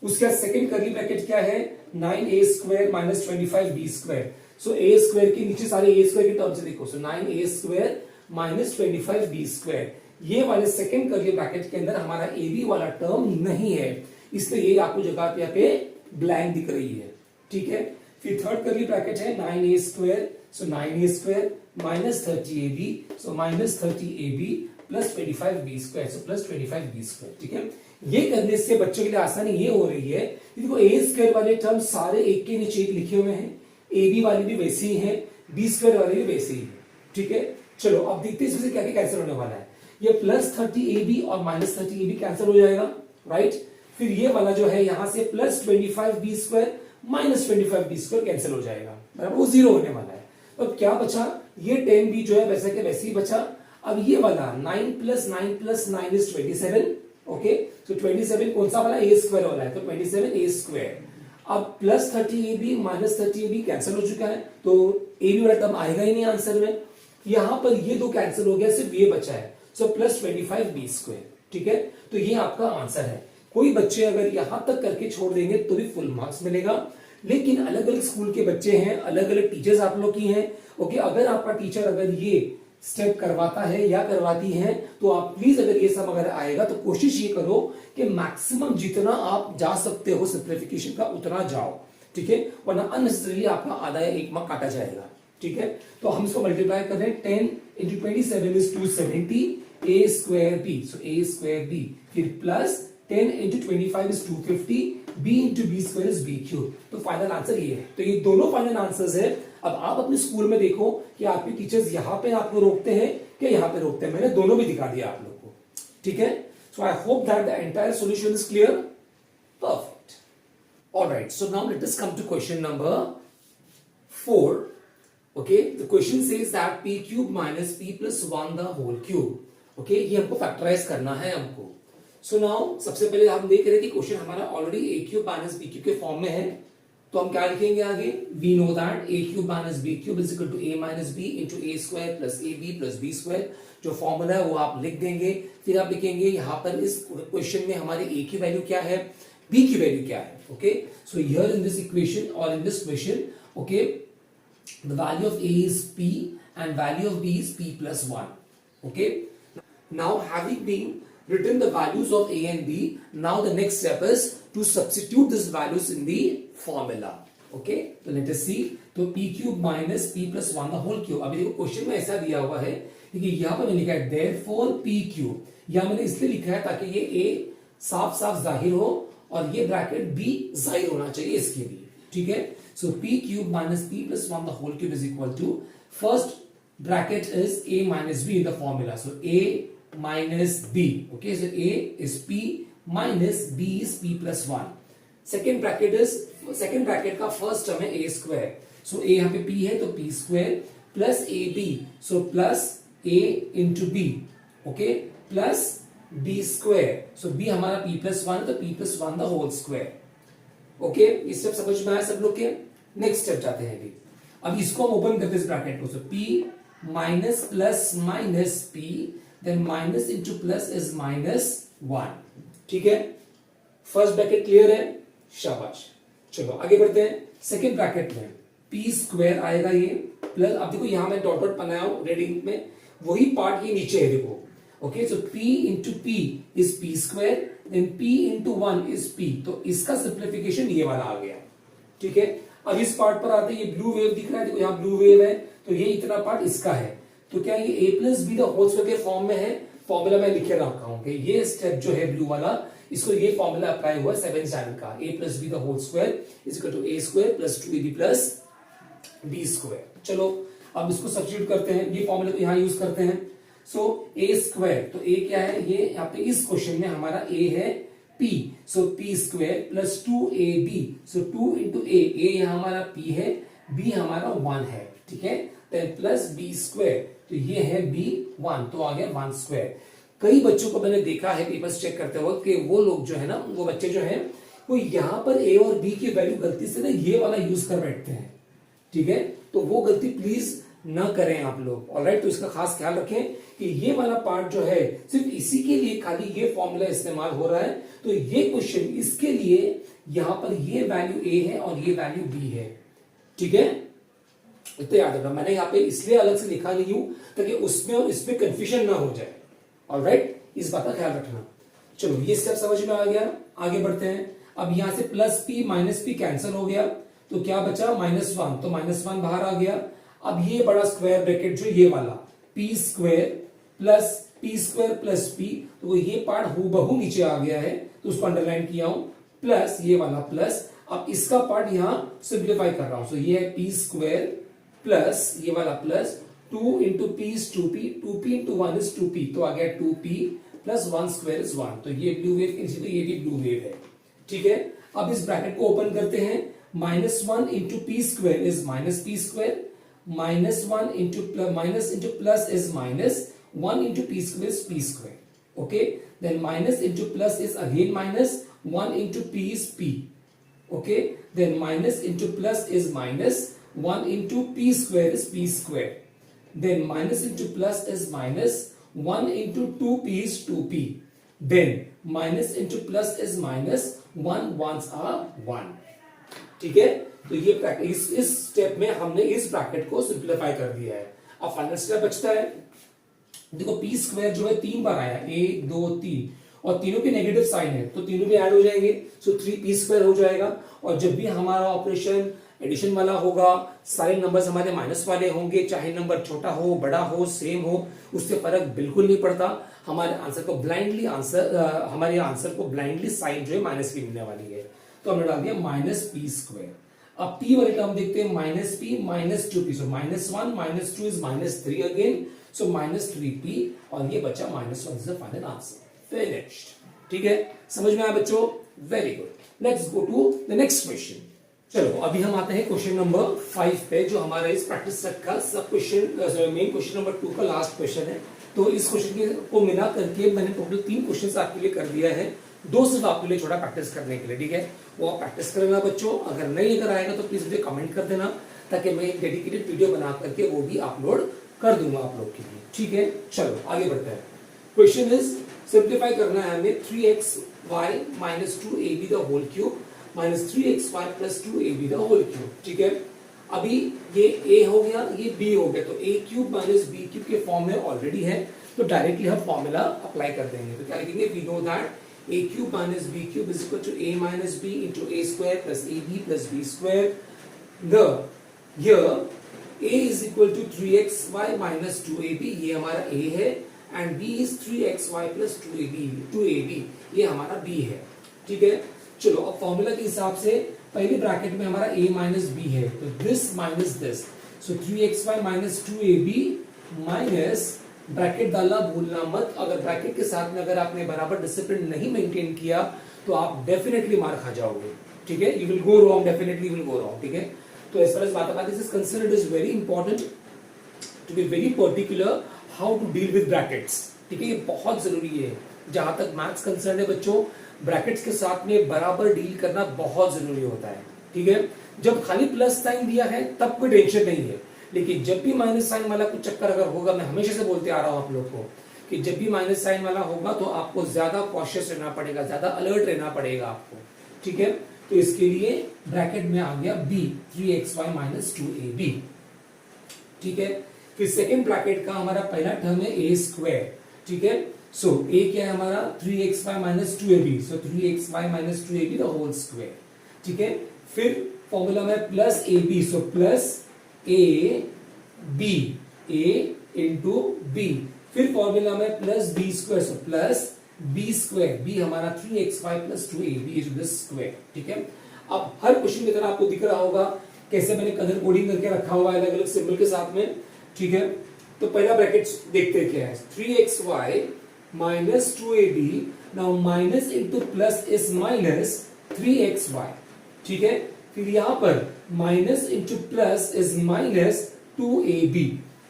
उसका सेकंड कर्ली ब्रैकेट क्या है, 9a square minus 25b square. So a square के नीचे सारे a स्क्वायर के टर्म से देखो, सो 9a square minus 25b square. ये वाले सेकंड कर्ली ब्रैकेट के अंदर हमारा ए बी वाला टर्म नहीं है, इसलिए ये आपको जगह पे यहाँ पे ब्लैंक दिख रही है. ठीक है. फिर थर्ड कर्ली ब्रैकेट है 9a स्क्वायर, सो 9a square minus 30ab, so minus 30ab plus 25b square, so plus 25b square. ठीक है, ये करने से बच्चों के लिए आसानी ये हो रही है, देखो a स्क्वायर वाले टर्म सारे एक के नीचे एक लिखे हुए हैं, ab वाले भी वैसे ही हैं, b स्क्वायर वाले भी वैसे ही हैं. ठीक है, चलो अब देखते हैं इसमें क्या क्या कैंसिल होने वाला है. ये प्लस 30ab और माइनस 30ab कैंसिल हो जाएगा. राइट. फिर ये वाला जो है यहां से plus 25b square minus 25b square cancel हो जाएगा, बराबर, वो जीरो होने वाला है. अब क्या बचा, ये 10b जो है वैसे के वैसे ही बचा. अब ये वाला 9 प्लस 9 इज 27. ओके, तो 27 कौन सा वाला, a स्क्वायर वाला है, तो 27a स्क्वायर. अब plus 30ab minus 30ab cancel हो चुका है, तो ab वाला टर्म आएगा ही नहीं आंसर में. यहां पर ये दो कैंसिल हो गया, सिर्फ ये बचा है, सो प्लस 25b स्क्वायर. ठीक है, तो ये आपका आंसर है. कोई बच्चे अगर यहां तक करके छोड़ देंगे तो भी फुल मार्क्स मिलेगा, लेकिन अलग अलग स्कूल के बच्चे हैं, अलग अलग टीचर्स आप लोग की हैं. ओके, अगर आपका टीचर अगर ये स्टेप करवाता है या करवाती है, तो आप प्लीज अगर ये सब अगर आएगा तो कोशिश ये करो कि मैक्सिमम जितना आप जा सकते हो सिंप्लीफिकेशन का उतना जाओ. ठीक है, वरना अननेसेसरीली आपका आधा या एक मार्क काटा जाएगा. ठीक है, तो हम इसको मल्टीप्लाई कर रहे हैं. 10 into 27 is 270, a square b, so a square b. फिर plus 10 into 25 is 250, b into b square is b cube. तो फाइनल आंसर ये है. तो ये दोनों फाइनल आंसर्स है. अब आप अपने स्कूल में देखो कि आपके टीचर्स यहाँ पे आपको रोकते हैं कि यहाँ पे रोकते हैं. मैंने दोनों भी दिखा दिया आप लोग को. ठीक है, so I hope that the entire solution is clear. Perfect. Alright, so now let us come to question number 4. Okay, the question says that p cube minus p plus 1 the whole cube. Okay, ये हमको फैक्टराइज करना है हमको. So now सबसे पहले हम देख रहे थे क्वेश्चन हमारा already a cube minus b cube के फॉर्म में है, तो हम क्या लिखेंगे आगे. We know that a cube minus b cube is equal to a minus b into a square plus ab plus b square. जो फॉर्मूला है वो आप लिख देंगे. फिर आप लिखेंगे यहाँ पर इस क्वेश्चन में हमारे a की वैल्यू क्या है, b की वैल्यू क्या है. Okay, so here in this equation और in this question, okay, the value of a is p and value of b is p plus 1. Okay, now having been written the values of a and b, now the next step is to substitute these values in the formula. Okay, so let us see. तो p cube minus p plus 1 the whole cube. अभी देखो क्वेश्चन में ऐसा दिया हुआ है कि यहाँ पर मैंने लिखा है therefore p cube. यहाँ मैंने इसलिए लिखा है ताकि ये a साफ साफ जाहिर हो और ये ब्रैकेट b जाहिर होना चाहिए इसके लिए. ठीक है, so p cube minus p plus 1 the whole cube is equal to, first bracket is a minus b in the formula, so a minus b. Okay, so a is p minus b is p plus 1. second bracket का first term है a square, so a यहाँ पे p है तो p square plus ab, so plus a into b. Okay, plus b square, so b हमारा p plus 1 तो p plus 1 the whole square. Okay, ये स्टेप समझ में आया सब लोग के? नेक्स्ट स्टेप जाते हैं अभी। अब इसको हम ओपन करते हैं इस ब्रैकेट को, so p minus plus minus p then minus into plus is minus 1। ठीक है, फर्स्ट ब्रैकेट क्लियर है, शाबाश। चलो आगे बढ़ते हैं। सेकेंड ब्रैकेट में p स्क्वायर आएगा ये प्लस, अब देखो यहां मैं डॉट डॉट बनाया हूं रेड इंक में, वही पार्ट ये नीचे है देखो। Okay, so p into p is p square then p into 1 is p, तो इसका सिंप्लीफिकेशन ये वाला आ गया। ठीक है, अब इस पार्ट पर आते हैं, ये ब्लू वेव दिख रहा है देखो, यहाँ ब्लू वेव है, तो ये इतना पार्ट इसका है, तो क्या ये a plus b the whole square के फॉर्म में है? फॉर्मूला मैं लिखे रखा हूं कि ये स्टेप जो है ब्लू वाला, इसको ये फॉर्मूला अप्लाई हुआ है 7 स्टैंडर्ड का, a plus b the whole square is equal to a square plus 2ab plus b square. चलो अब इसको सब्स्टिट्यूट करते हैं, ये फॉर्मूला को यहां यूज करते हैं। सो a स्क्वायर, तो a क्या है? ये यहाँ पे इस क्वेश्चन में हमारा a है p, so p square plus 2ab, so 2 into a यहाँ हमारा p है, b हमारा 1 है। ठीक है, देन प्लस b स्क्वायर, तो ये है b1, तो आ गया 1 स्क्वायर। कई बच्चों को मैंने देखा है पेपर्स चेक करते वक्त कि वो लोग जो है ना, वो बच्चे जो हैं वो यहाँ पर a और b की वैल्यू गलती से ना ये वाला यूज कर बैठते हैं। ठीक है, तो वो गलती प्लीज ना करें आप लोग। ऑलराइट, तो इसका खास ख्याल रखें कि ये वाला पार्ट जो है सिर्फ इसी के लिए खाली ये फॉर्मूला इस्तेमाल हो रहा है, तो ये क्वेश्चन इसके लिए यहां पर ये वैल्यू a है और ये वैल्यू b है। ठीक है, इतना याद रखना, मैंने यहाँ पे इसलिए अलग से लिखा नहीं हूं ताकि उसमें और इसमें कंफ्यूजन ना हो जाए। ऑलराइट, इस बात का ख्याल रखना। चलो ये स्टेप समझ में आ गया, आगे बढ़ते हैं। अब यहां से plus p minus p cancel हो गया, तो क्या बचा? -1, तो -1 बाहर आ गया। अब ये बड़ा स्क्वायर ब्रैकेट जो ये वाला p स्क्वायर प्लस p, तो ये पार्ट हूबहू नीचे आ गया है, तो उसको अंडरलाइन किया हूं, प्लस ये वाला प्लस। अब इसका पार्ट यहां सिंप्लीफाई कर रहा हूं, सो ये है p स्क्वायर प्लस ये वाला plus 2 into p is 2p, 2p into 1 is 2p, तो आ गया 2p प्लस 1 स्क्वायर इज 1, तो ये ब्लू वेव इसी, तो ये भी ब्लू वेव है। ठीक है, अब इस ब्रैकेट को ओपन करते हैं, -1 into p square is minus p square, -1 into minus into plus is -1 into p square is p square. Okay, then minus into plus is again -1 into p is p। Okay, then minus into plus is -1 into p square is p square, then minus into plus is -1 into 2p is 2p, then minus into plus is -1 ones are 1। ठीक है, तो ये इस स्टेप में हमने इस ब्रैकेट को सिंप्लीफाई कर दिया है। अब फाइनल स्टेप बचता है, देखो p स्क्वायर जो है 3 बार आया, 1 2 3, और तीनों के नेगेटिव साइन है, तो तीनों भी ऐड हो जाएंगे, सो 3p स्क्वायर हो जाएगा। और जब भी हमारा ऑपरेशन एडिशन वाला होगा, सारे नंबर्स हमारे माइनस वाले होंगे, चाहे नंबर छोटा हो बड़ा हो सेम हो, उससे फर्क बिल्कुल नहीं पड़ता। हमारे आंसर को ब्लाइंडली साइन जो है माइनस की मिलने वाली है, तो हमने डाल दिया -p स्क्वायर। अब p वाले टर्म देखते हैं, -p minus 2p, so -1 -2 is -3 again, so -3p, और ये बचा -1 is the final answer. Finished. ठीक है, समझ में आया बच्चों? Very good. Let's go to the next question. चलो अभी हम आते हैं क्वेश्चन नंबर 5 पे, जो हमारा इस प्रैक्टिस सेट का सब क्वेश्चन मेन क्वेश्चन नंबर 2 का लास्ट क्वेश्चन है। तो इस क्वेश्चन को मिला करके मैंने टोटल 3 क्वेश्चन आपके लिए कर दिया है, 2 सिर्फ आपके लिए छोटा प्रैक्टिस करने के लिए। ठीक है, वो आप प्रैक्टिस कर लेना बच्चों। अगर नहीं अगर आएगा तो प्लीज मुझे कमेंट कर देना, ताकि मैं एक डेडिकेटेड वीडियो बना करके वो भी अपलोड कर दूंगा आप लोग के लिए। ठीक है, चलो आगे बढ़ते हैं। क्वेश्चन इज सिंप्लीफाई करना है हमें 3xy minus 2ab the whole cube minus 3xy plus 2ab the whole cube. ठीक है, अभी ये a हो गया, ये b हो गया, तो a क्यूब माइनस b क्यूब के फॉर्म में ऑलरेडी है, तो डायरेक्टली हम फॉर्मूला अप्लाई कर देंगे। तो क्या लिखेंगे? We know that a cube minus b cube is equal to a minus b into a square plus ab plus b square. The here a is equal to 3xy minus 2ab, ये हमारा a है, and b is 3xy plus 2ab, ये हमारा b है। ठीक है, चलो अब फॉर्मूला के हिसाब से पहले ब्रैकेट में हमारा a माइनस b है, तो this minus this, so 3xy minus 2ab minus bracket डालना भूलना मत। अगर ब्रैकेट के साथ में अगर आपने बराबर डिसिप्लिन नहीं मेंटेन किया तो आप डेफिनेटली मार खा जाओगे। ठीक है, you will go wrong, definitely will go wrong. ठीक है, तो इस तरह बात this is considered is very important to be very particular how to deal with brackets. ठीक है, ये बहुत जरूरी है जहां तक मैथ्स कंसर्न है बच्चों, ब्रैकेट्स के साथ में बराबर डील करना बहुत जरूरी होता है। ठीक है, जब खाली प्लस साइन दिया है तब कोई टेंशन नहीं है, लेकिन जब भी माइनस साइन वाला कुछ चक्कर अगर होगा, मैं हमेशा से बोलते आ रहा हूं आप लोग को कि जब भी माइनस साइन वाला होगा तो आपको ज्यादा कॉशियस रहना पड़ेगा, ज्यादा अलर्ट रहना पड़ेगा आपको। ठीक है, तो इसके लिए ब्रैकेट में आ गया b 3xy माइनस 2ab। ठीक है, फिर सेकेंड ब्रैकेट का हमारा पहला टर्म है a स्क्वायर। ठीक है, सो a क्या है हमारा 3xy माइनस 2ab, सो 3xy minus 2ab the whole square. ठीक है, फिर फॉर्मूला में plus ab, so plus a into b, फिर फॉर्मूला में plus b square, so plus b square, b हमारा 3xy plus 2ab is the square. ठीक है, अब हर क्वेश्चन की तरह आपको दिख रहा होगा कैसे मैंने कलर कोडिंग करके रखा हुआ है अलग अलग सिंबल के साथ में। ठीक है, तो पहला ब्रैकेट देखते हैं क्या है, 3xy minus 2ab, now minus into plus is minus 3xy। ठीक है, फिर यहां पर minus into plus is minus 2ab।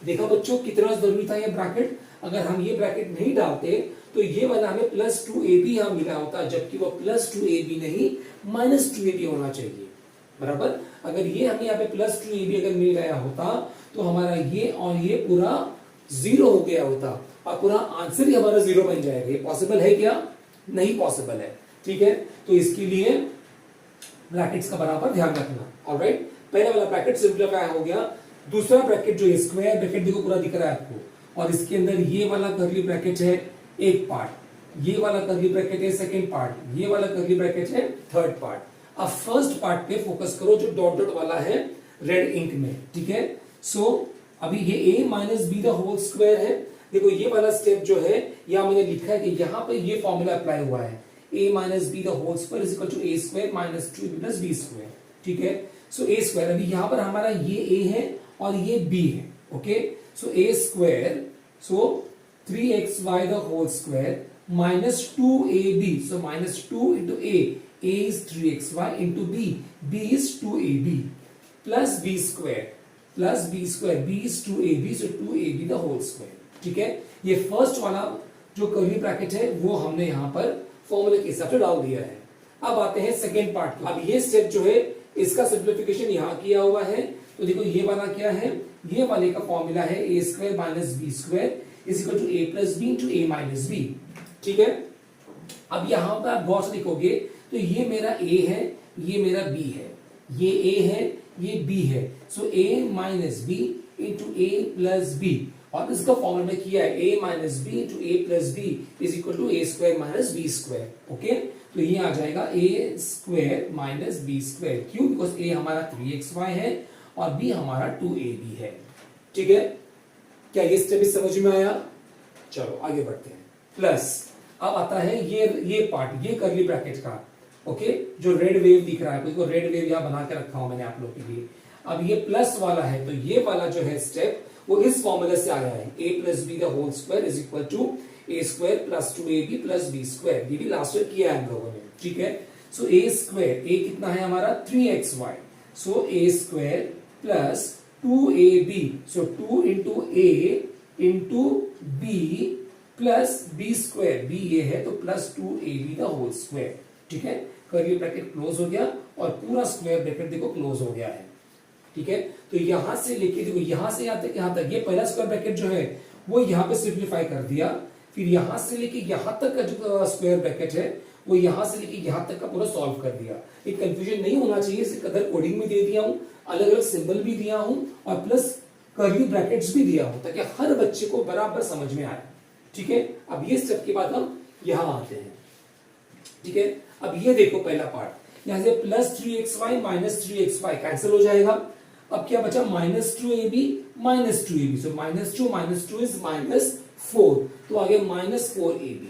देखा बच्चों कितना जरूरी था ये ब्रैकेट, अगर हम ये ब्रैकेट नहीं डालते तो ये वाला हमें प्लस 2ab यहां मिला होता, जबकि वो प्लस 2ab नहीं माइनस 2ab होना चाहिए। बराबर, अगर ये हमें यहाँ पे प्लस 2ab अगर मिल गया होता तो हमारा ये और ये पूरा जीरो हो गया होता और पूरा आंसर ही हमारा जीरो बन जाएगा। ये पॉसिबल है क्या? नहीं पॉसिबल है। ठीक है, तो इसके लिए ब्रैकेट्स का बराबर ध्यान रखना। ऑलराइट, पहला वाला ब्रैकेट सिंप्लीफाई हो गया। दूसरा ब्रैकेट जो स्क्वायर ब्रैकेट देखो पूरा दिख रहा है आपको, और इसके अंदर ये वाला कर्ली ब्रैकेट है एक पार्ट, ये वाला कर्ली ब्रैकेट है सेकंड पार्ट, ये वाला कर्ली ब्रैकेट है थर्ड पार्ट। अब फर्स्ट पार्ट पे फोकस करो जो डॉट डॉट वाला है रेड इंक में। ठीक है, सो अभी ये a minus b the whole square है। देखो ये वाला स्टेप जो है यहां मैंने लिखा है कि यहां पे ये फॉर्मूला अप्लाई हुआ है, a minus b the whole square is equal to a square minus 2b plus b square. ठीक है, सो a स्क्वायर, अभी यहां पर हमारा ये a है और ये b है। Okay, so a square, so 3xy the whole square minus 2ab, so minus 2 into a is 3xy into b is 2ab plus b square, b is 2ab, so 2ab the whole square। ठीक है, ये फर्स्ट वाला जो कर्ली ब्रैकेट है वो हमने यहाँ पर फॉर्मूले के हिसाब से डाल दिया है। अब आते हैं सेकेंड पार्ट। अब ये स्टेप जो है इसका सिंप्लीफिकेशन यहाँ किया हुआ है, तो देखो ये वाला क्या है, ये वाले का फॉर्मूला है a square minus b square is equal to a plus b into a minus b. ठीक है, अब यहां पर आप गौर से देखोगे तो ये मेरा a है, ये मेरा b है, ये a है, ये b है, so a minus b into a plus b, और इसका फॉर्मूला में किया है a minus b into a plus b is equal to a square minus b square. Okay, तो ये आ जाएगा a square minus b square. क्यों? बिकॉज a हमारा 3xy है और b हमारा 2ab है। ठीक है, क्या ये स्टेप समझ में आया? चलो आगे बढ़ते हैं। प्लस अब आता है ये पार्ट, ये कर्ली ब्रैकेट का। ओके, जो रेड वेव दिख रहा है, देखो रेड वेव यहां बना के रखा हूं मैंने आप लोग के लिए। अब ये प्लस वाला है, तो ये वाला जो है स्टेप वो इस फॉर्मूले से आया है, a plus b the whole square is equal to a square plus 2ab plus b square. ये भी लास्ट ईयर किया है हम लोगों ने। ठीक है, सो a स्क्वायर, a कितना है हमारा 3xy, so a square plus 2ab, so 2 into a into b plus b square, b ये है तो plus 2ab the whole square. ठीक है, कर्ली ब्रैकेट क्लोज हो गया और पूरा स्क्वायर ब्रैकेट देखो क्लोज हो गया है। ठीक है, तो यहां से लेके देखो यहां से यहां तक ये पहला स्क्वायर ब्रैकेट जो है वो यहां पे सिंप्लीफाई कर दिया, फिर यहां से लेके यहां तक का जो स्क्वायर ब्रैकेट है वो यहां से लेके यहां तक का पूरा सॉल्व कर दिया। ये कंफ्यूजन नहीं होना चाहिए, इसे कलर कोडिंग में दे दिया हूं, अलग अलग सिंबल भी दिया हूं और प्लस कर्ली ब्रैकेट्स भी दिया हूं ताकि हर बच्चे को बराबर समझ में आए। ठीक है, अब ये स्टेप के बाद हम यहां आते हैं। ठीक है, अब ये देखो पहला पार्ट, यहां से plus 3xy minus 3xy cancel हो जाएगा। अब क्या बचा, minus 2ab minus 2ab, so minus 2 minus 2 is minus 4, तो आगे माइनस 4ab।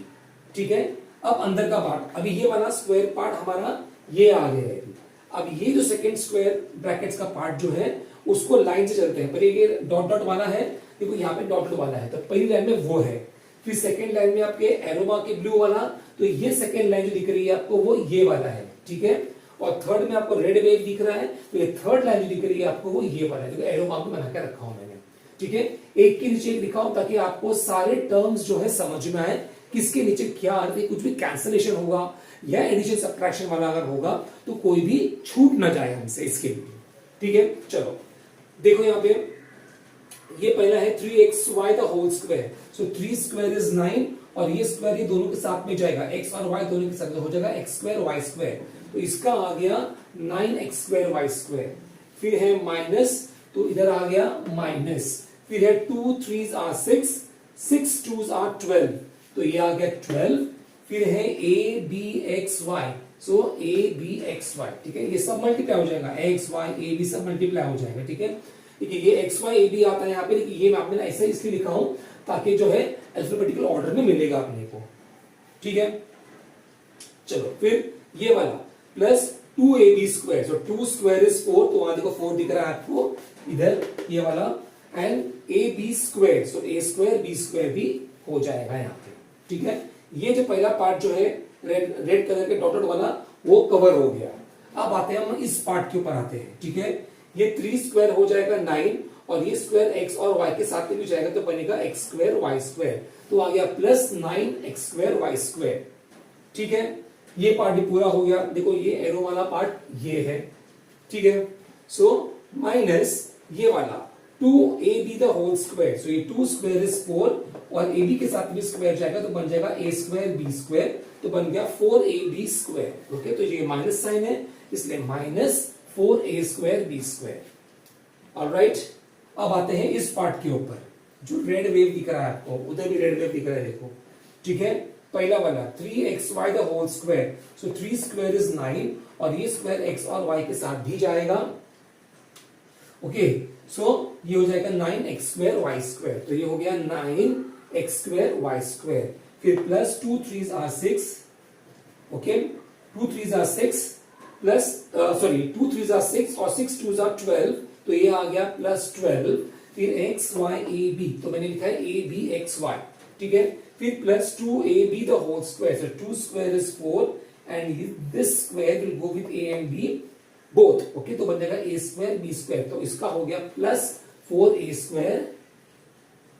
ठीक है, अब अंदर का पार्ट, अभी ये वाला स्क्वायर पार्ट हमारा ये आ गया है। अब ये जो सेकंड स्क्वायर ब्रैकेट्स का पार्ट जो है उसको लाइन से चलते हैं। पहले ये डॉट डॉट वाला है, देखो यहाँ पे डॉट डॉट वाला है, तो पहली लाइन में वो है, फिर सेकंड लाइन में आपके एरो मार्क के ब्लू वाला, तो ये सेकंड लाइन जो दिख रही है आपको वो ये वाला है। ठीक है, और थर्ड में आपको रेड वेव दिख रहा है, तो ये थर्ड लाइन जो दिख रही है आपको वो ये वाला है, तो एरो मार्क बना के रखा हूं मैंने। ठीक है, एक के नीचे एक दिखाऊं ताकि आपको सारे टर्म्स जो है समझ में आए किसके नीचे क्या अर्थ है, कुछ भी कैंसलेशन होगा या एडिशन सब्ट्रैक्शन वाला अगर होगा तो कोई भी छूट ना जाए हमसे इसके लिए, ठीक है। चलो देखो यहाँ पे ये पहला है 3xy the whole square, so 3 square is 9 और ये स्क्वायर ये दोनों के साथ में जाएगा, x और y दोनों के साथ में हो जाएगा x स्क्वायर y स्क्वायर, तो इसका आ गया 9x स्क्वायर y स्क्वायर। फिर है माइनस, तो इधर आ गया माइनस, फिर है 2 3s are 6, 6 2s are 12, तो ये आ गया 12। फिर है a b x y, so a b x y, ठीक है, ये सब मल्टीप्लाई हो जाएगा, x y a b सब मल्टीप्लाई हो जाएगा, ठीक है। देखिए ये एक्स वाई ए बी आता है यहाँ पे, ये मैं आपने ऐसा इसलिए लिखा हूं ताकि जो है अल्फाबेटिकल ऑर्डर में मिलेगा अपने को, ठीक है। चलो फिर ये वाला plus 2ab square, so 2 square is 4, तो वहां देखो 4 दिख रहा है आपको इधर ये वाला, and ab square, so a square b square भी हो जाएगा यहाँ पे, ठीक है। ये जो पहला पार्ट जो है रेड कलर के डॉटेड वाला वो कवर हो गया। अब आते हैं हम इस पार्ट के ऊपर आते हैं, ठीक है। ये 3 स्क्वायर हो जाएगा 9 और ये स्क्वायर x और y के साथ में भी जाएगा तो बनेगा x स्क्वायर y स्क्वायर, तो आ गया plus 9x square y square, ठीक है। ये पार्ट भी पूरा हो गया, देखो ये एरो वाला पार्ट ये है, ठीक है। सो माइनस ये वाला 2ab द होल स्क्वायर, सो ये 2 स्क्वायर इज 4 और ab के साथ भी स्क्वायर जाएगा तो बन जाएगा a स्क्वायर b स्क्वायर, तो बन गया 4ab स्क्वायर, ओके। तो ये माइनस साइन है इसलिए minus 4a square b square, alright. अब आते हैं इस पार्ट के ऊपर जो रेड वेव दिख रहा है आपको, उधर भी रेड वेव दिख रहा है देखो, ठीक है। पहला वाला 3xy the whole square, so 3 square is 9 और ये स्क्वायर x और y के साथ भी जाएगा, ओके। सो ये हो जाएगा 9x स्क्वायर y स्क्वायर, तो ये हो गया 9x स्क्वायर y स्क्वायर। फिर plus 2 3s are 6, okay, 2 3s are 6 plus sorry 2 3s are 6 और 6 2s are 12, तो ये आ गया प्लस 12। फिर x y a b, तो मैंने लिखा है a b x y, ठीक है। फिर plus 2ab the whole square, so 2 square is 4 and this square will go with a and b both, okay, तो बन जाएगा a स्क्वायर b स्क्वायर, तो इसका हो गया plus 4a square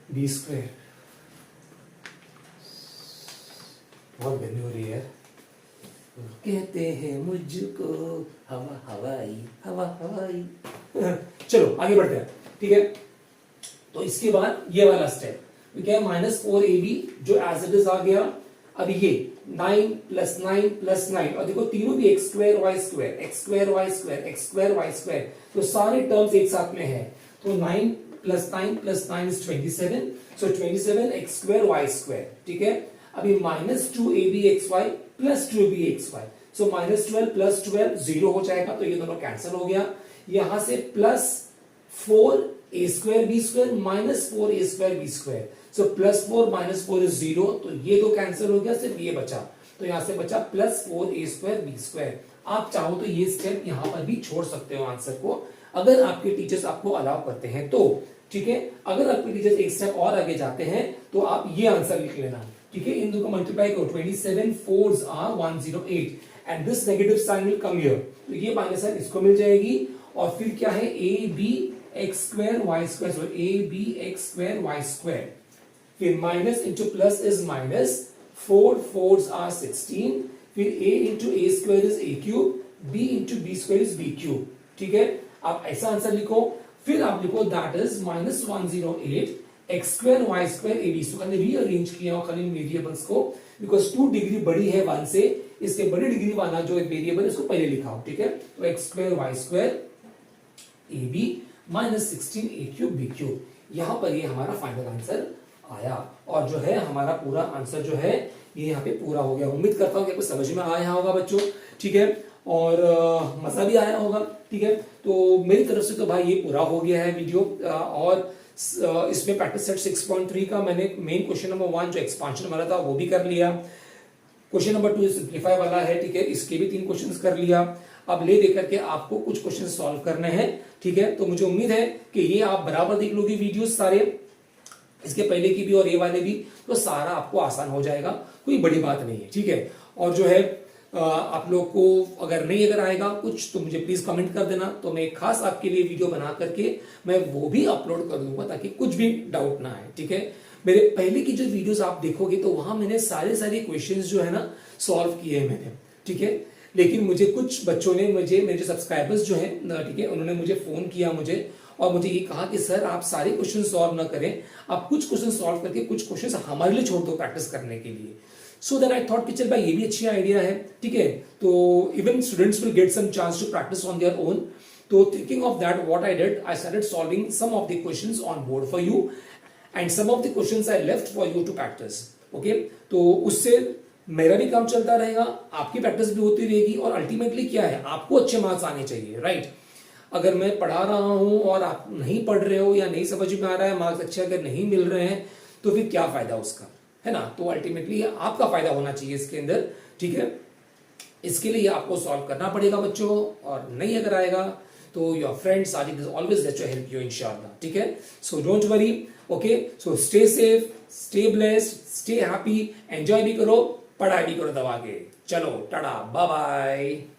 b square. बहुत गर्मी हो रही है, कहते हैं मुझको हवा हवाई हवा हवाई। चलो आगे बढ़ते हैं, ठीक है। तो इसके बाद ये वाला स्टेप क्या है, माइनस 4ab जो एज इट इज आ गया। अब ये 9 प्लस 9 प्लस 9 और देखो तीनों भी x square y square x square y square x square y square, तो सारे टर्म्स एक साथ में है, तो 9 plus 9 plus 9 is 27, so 27 x square y square, ठीक है। अभी minus 2ab xy plus 2ab xy, so minus 12 plus 12 zero हो जाएगा, तो ये दोनों कैंसिल हो गया। यहां से plus 4a square b square minus 4a square b square, so plus 4 minus 4 is 0, तो ये दो कैंसिल हो गया, सिर्फ ये बचा, तो यहां से बचा plus 4a square b square. आप चाहो तो ये स्टेप यहां पर भी छोड़ सकते हो आंसर को, अगर आपके टीचर्स आपको अलाउ करते हैं तो, ठीक है। अगर आपके टीचर्स एक स्टेप और आगे जाते हैं तो आप ये आंसर लिख लेना, ठीक है। इन दो को मल्टीप्लाई करो, 27 4s are 108 and this negative sign will come here, तो ये माइनस साइन इसको मिल जाएगी। और फिर क्या है a b x square y square, so a b x square y square, फिर minus into plus is minus, 4 4s are 16, फिर a into a square is a cube, b into b square is b cube, ठीक है। आप ऐसा आंसर लिखो, फिर आप लिखो that is minus 108 x square y square a b, so मैंने रीअरेंज किया और खाली वेरिएबल्स को, बिकॉज 2 डिग्री बड़ी है 1 से, इससे बड़ी डिग्री वाला जो एक वेरिएबल है इसको पहले लिखा हो, ठीक है। तो x square y square a b minus 16 a cube b cube, यहां पर ये हमारा फाइनल आंसर आया, और जो है हमारा पूरा आंसर जो है ये यहाँ पे पूरा हो गया। उम्मीद करता हूँ कि आपको समझ में आया होगा बच्चों, ठीक है, और मजा भी आया होगा, ठीक है। तो मेरी तरफ से तो भाई ये पूरा हो गया है वीडियो, और इसमें प्रैक्टिस सेट 6.3 का मैंने मेन क्वेश्चन नंबर 1 जो एक्सपांशन वाला था वो भी कर लिया, क्वेश्चन नंबर 2 सिंप्लीफाई वाला है, ठीक है, इसके भी 3 क्वेश्चंस कर लिया। अब ले देकर के आपको कुछ क्वेश्चन सॉल्व करने हैं, ठीक है। तो मुझे उम्मीद है कि ये आप बराबर देख लोगे वीडियोस सारे, इसके पहले की भी और ये वाले भी, तो सारा आपको आसान हो जाएगा, कोई बड़ी बात नहीं है, ठीक है। और जो है आप लोग को अगर आएगा कुछ तो मुझे प्लीज कमेंट कर देना, तो मैं एक खास आपके लिए वीडियो बना करके मैं वो भी अपलोड कर दूंगा ताकि कुछ भी डाउट ना आए, ठीक है। मेरे पहले की जो वीडियोस आप देखोगे तो वहां मैंने सारे क्वेश्चंस जो है ना सॉल्व किए हैं मैंने, ठीक है। लेकिन मुझे कुछ बच्चों ने मुझे, मेरे जो सब्सक्राइबर्स जो हैं, ठीक है, उन्होंने मुझे फोन किया मुझे और मुझे ये कहा कि सर आप सारे क्वेश्चन सॉल्व ना करें, आप कुछ क्वेश्चन सॉल्व करके कुछ क्वेश्चन हमारे लिए छोड़ दो प्रैक्टिस करने के लिए। सो देन आई थॉट कि चल भाई ये भी अच्छी आइडिया है, ठीक है, तो even students will get some chance to practise on their own. तो thinking of that what I did, I started solving some of the questions on board for you and some of the questions I left for you to practise. Okay, तो उससे मेरा भी काम चलता रहेगा, आपकी प्रैक्टिस भी होती रहेगी और अल्टीमेटली क्या है, आपको अच्छे मार्क्स आने चाहिए, राइट। अगर मैं पढ़ा रहा हूं और आप नहीं पढ़ रहे हो या नहीं समझ में आ रहा है, मार्क्स अच्छे अगर नहीं मिल रहे हैं तो फिर क्या फायदा उसका, है ना। तो अल्टीमेटली आपका फायदा होना चाहिए इसके अंदर, ठीक है। इसके लिए आपको सॉल्व करना पड़ेगा बच्चों, और नहीं अगर आएगा तो your friend Sajid is always there to help you इंशाल्लाह, ठीक है। So don't worry, okay, so stay safe, stay blessed, stay happy, enjoy भी करो, पढ़ाई भी करो दबा के। चलो टाटा, बाय बाय।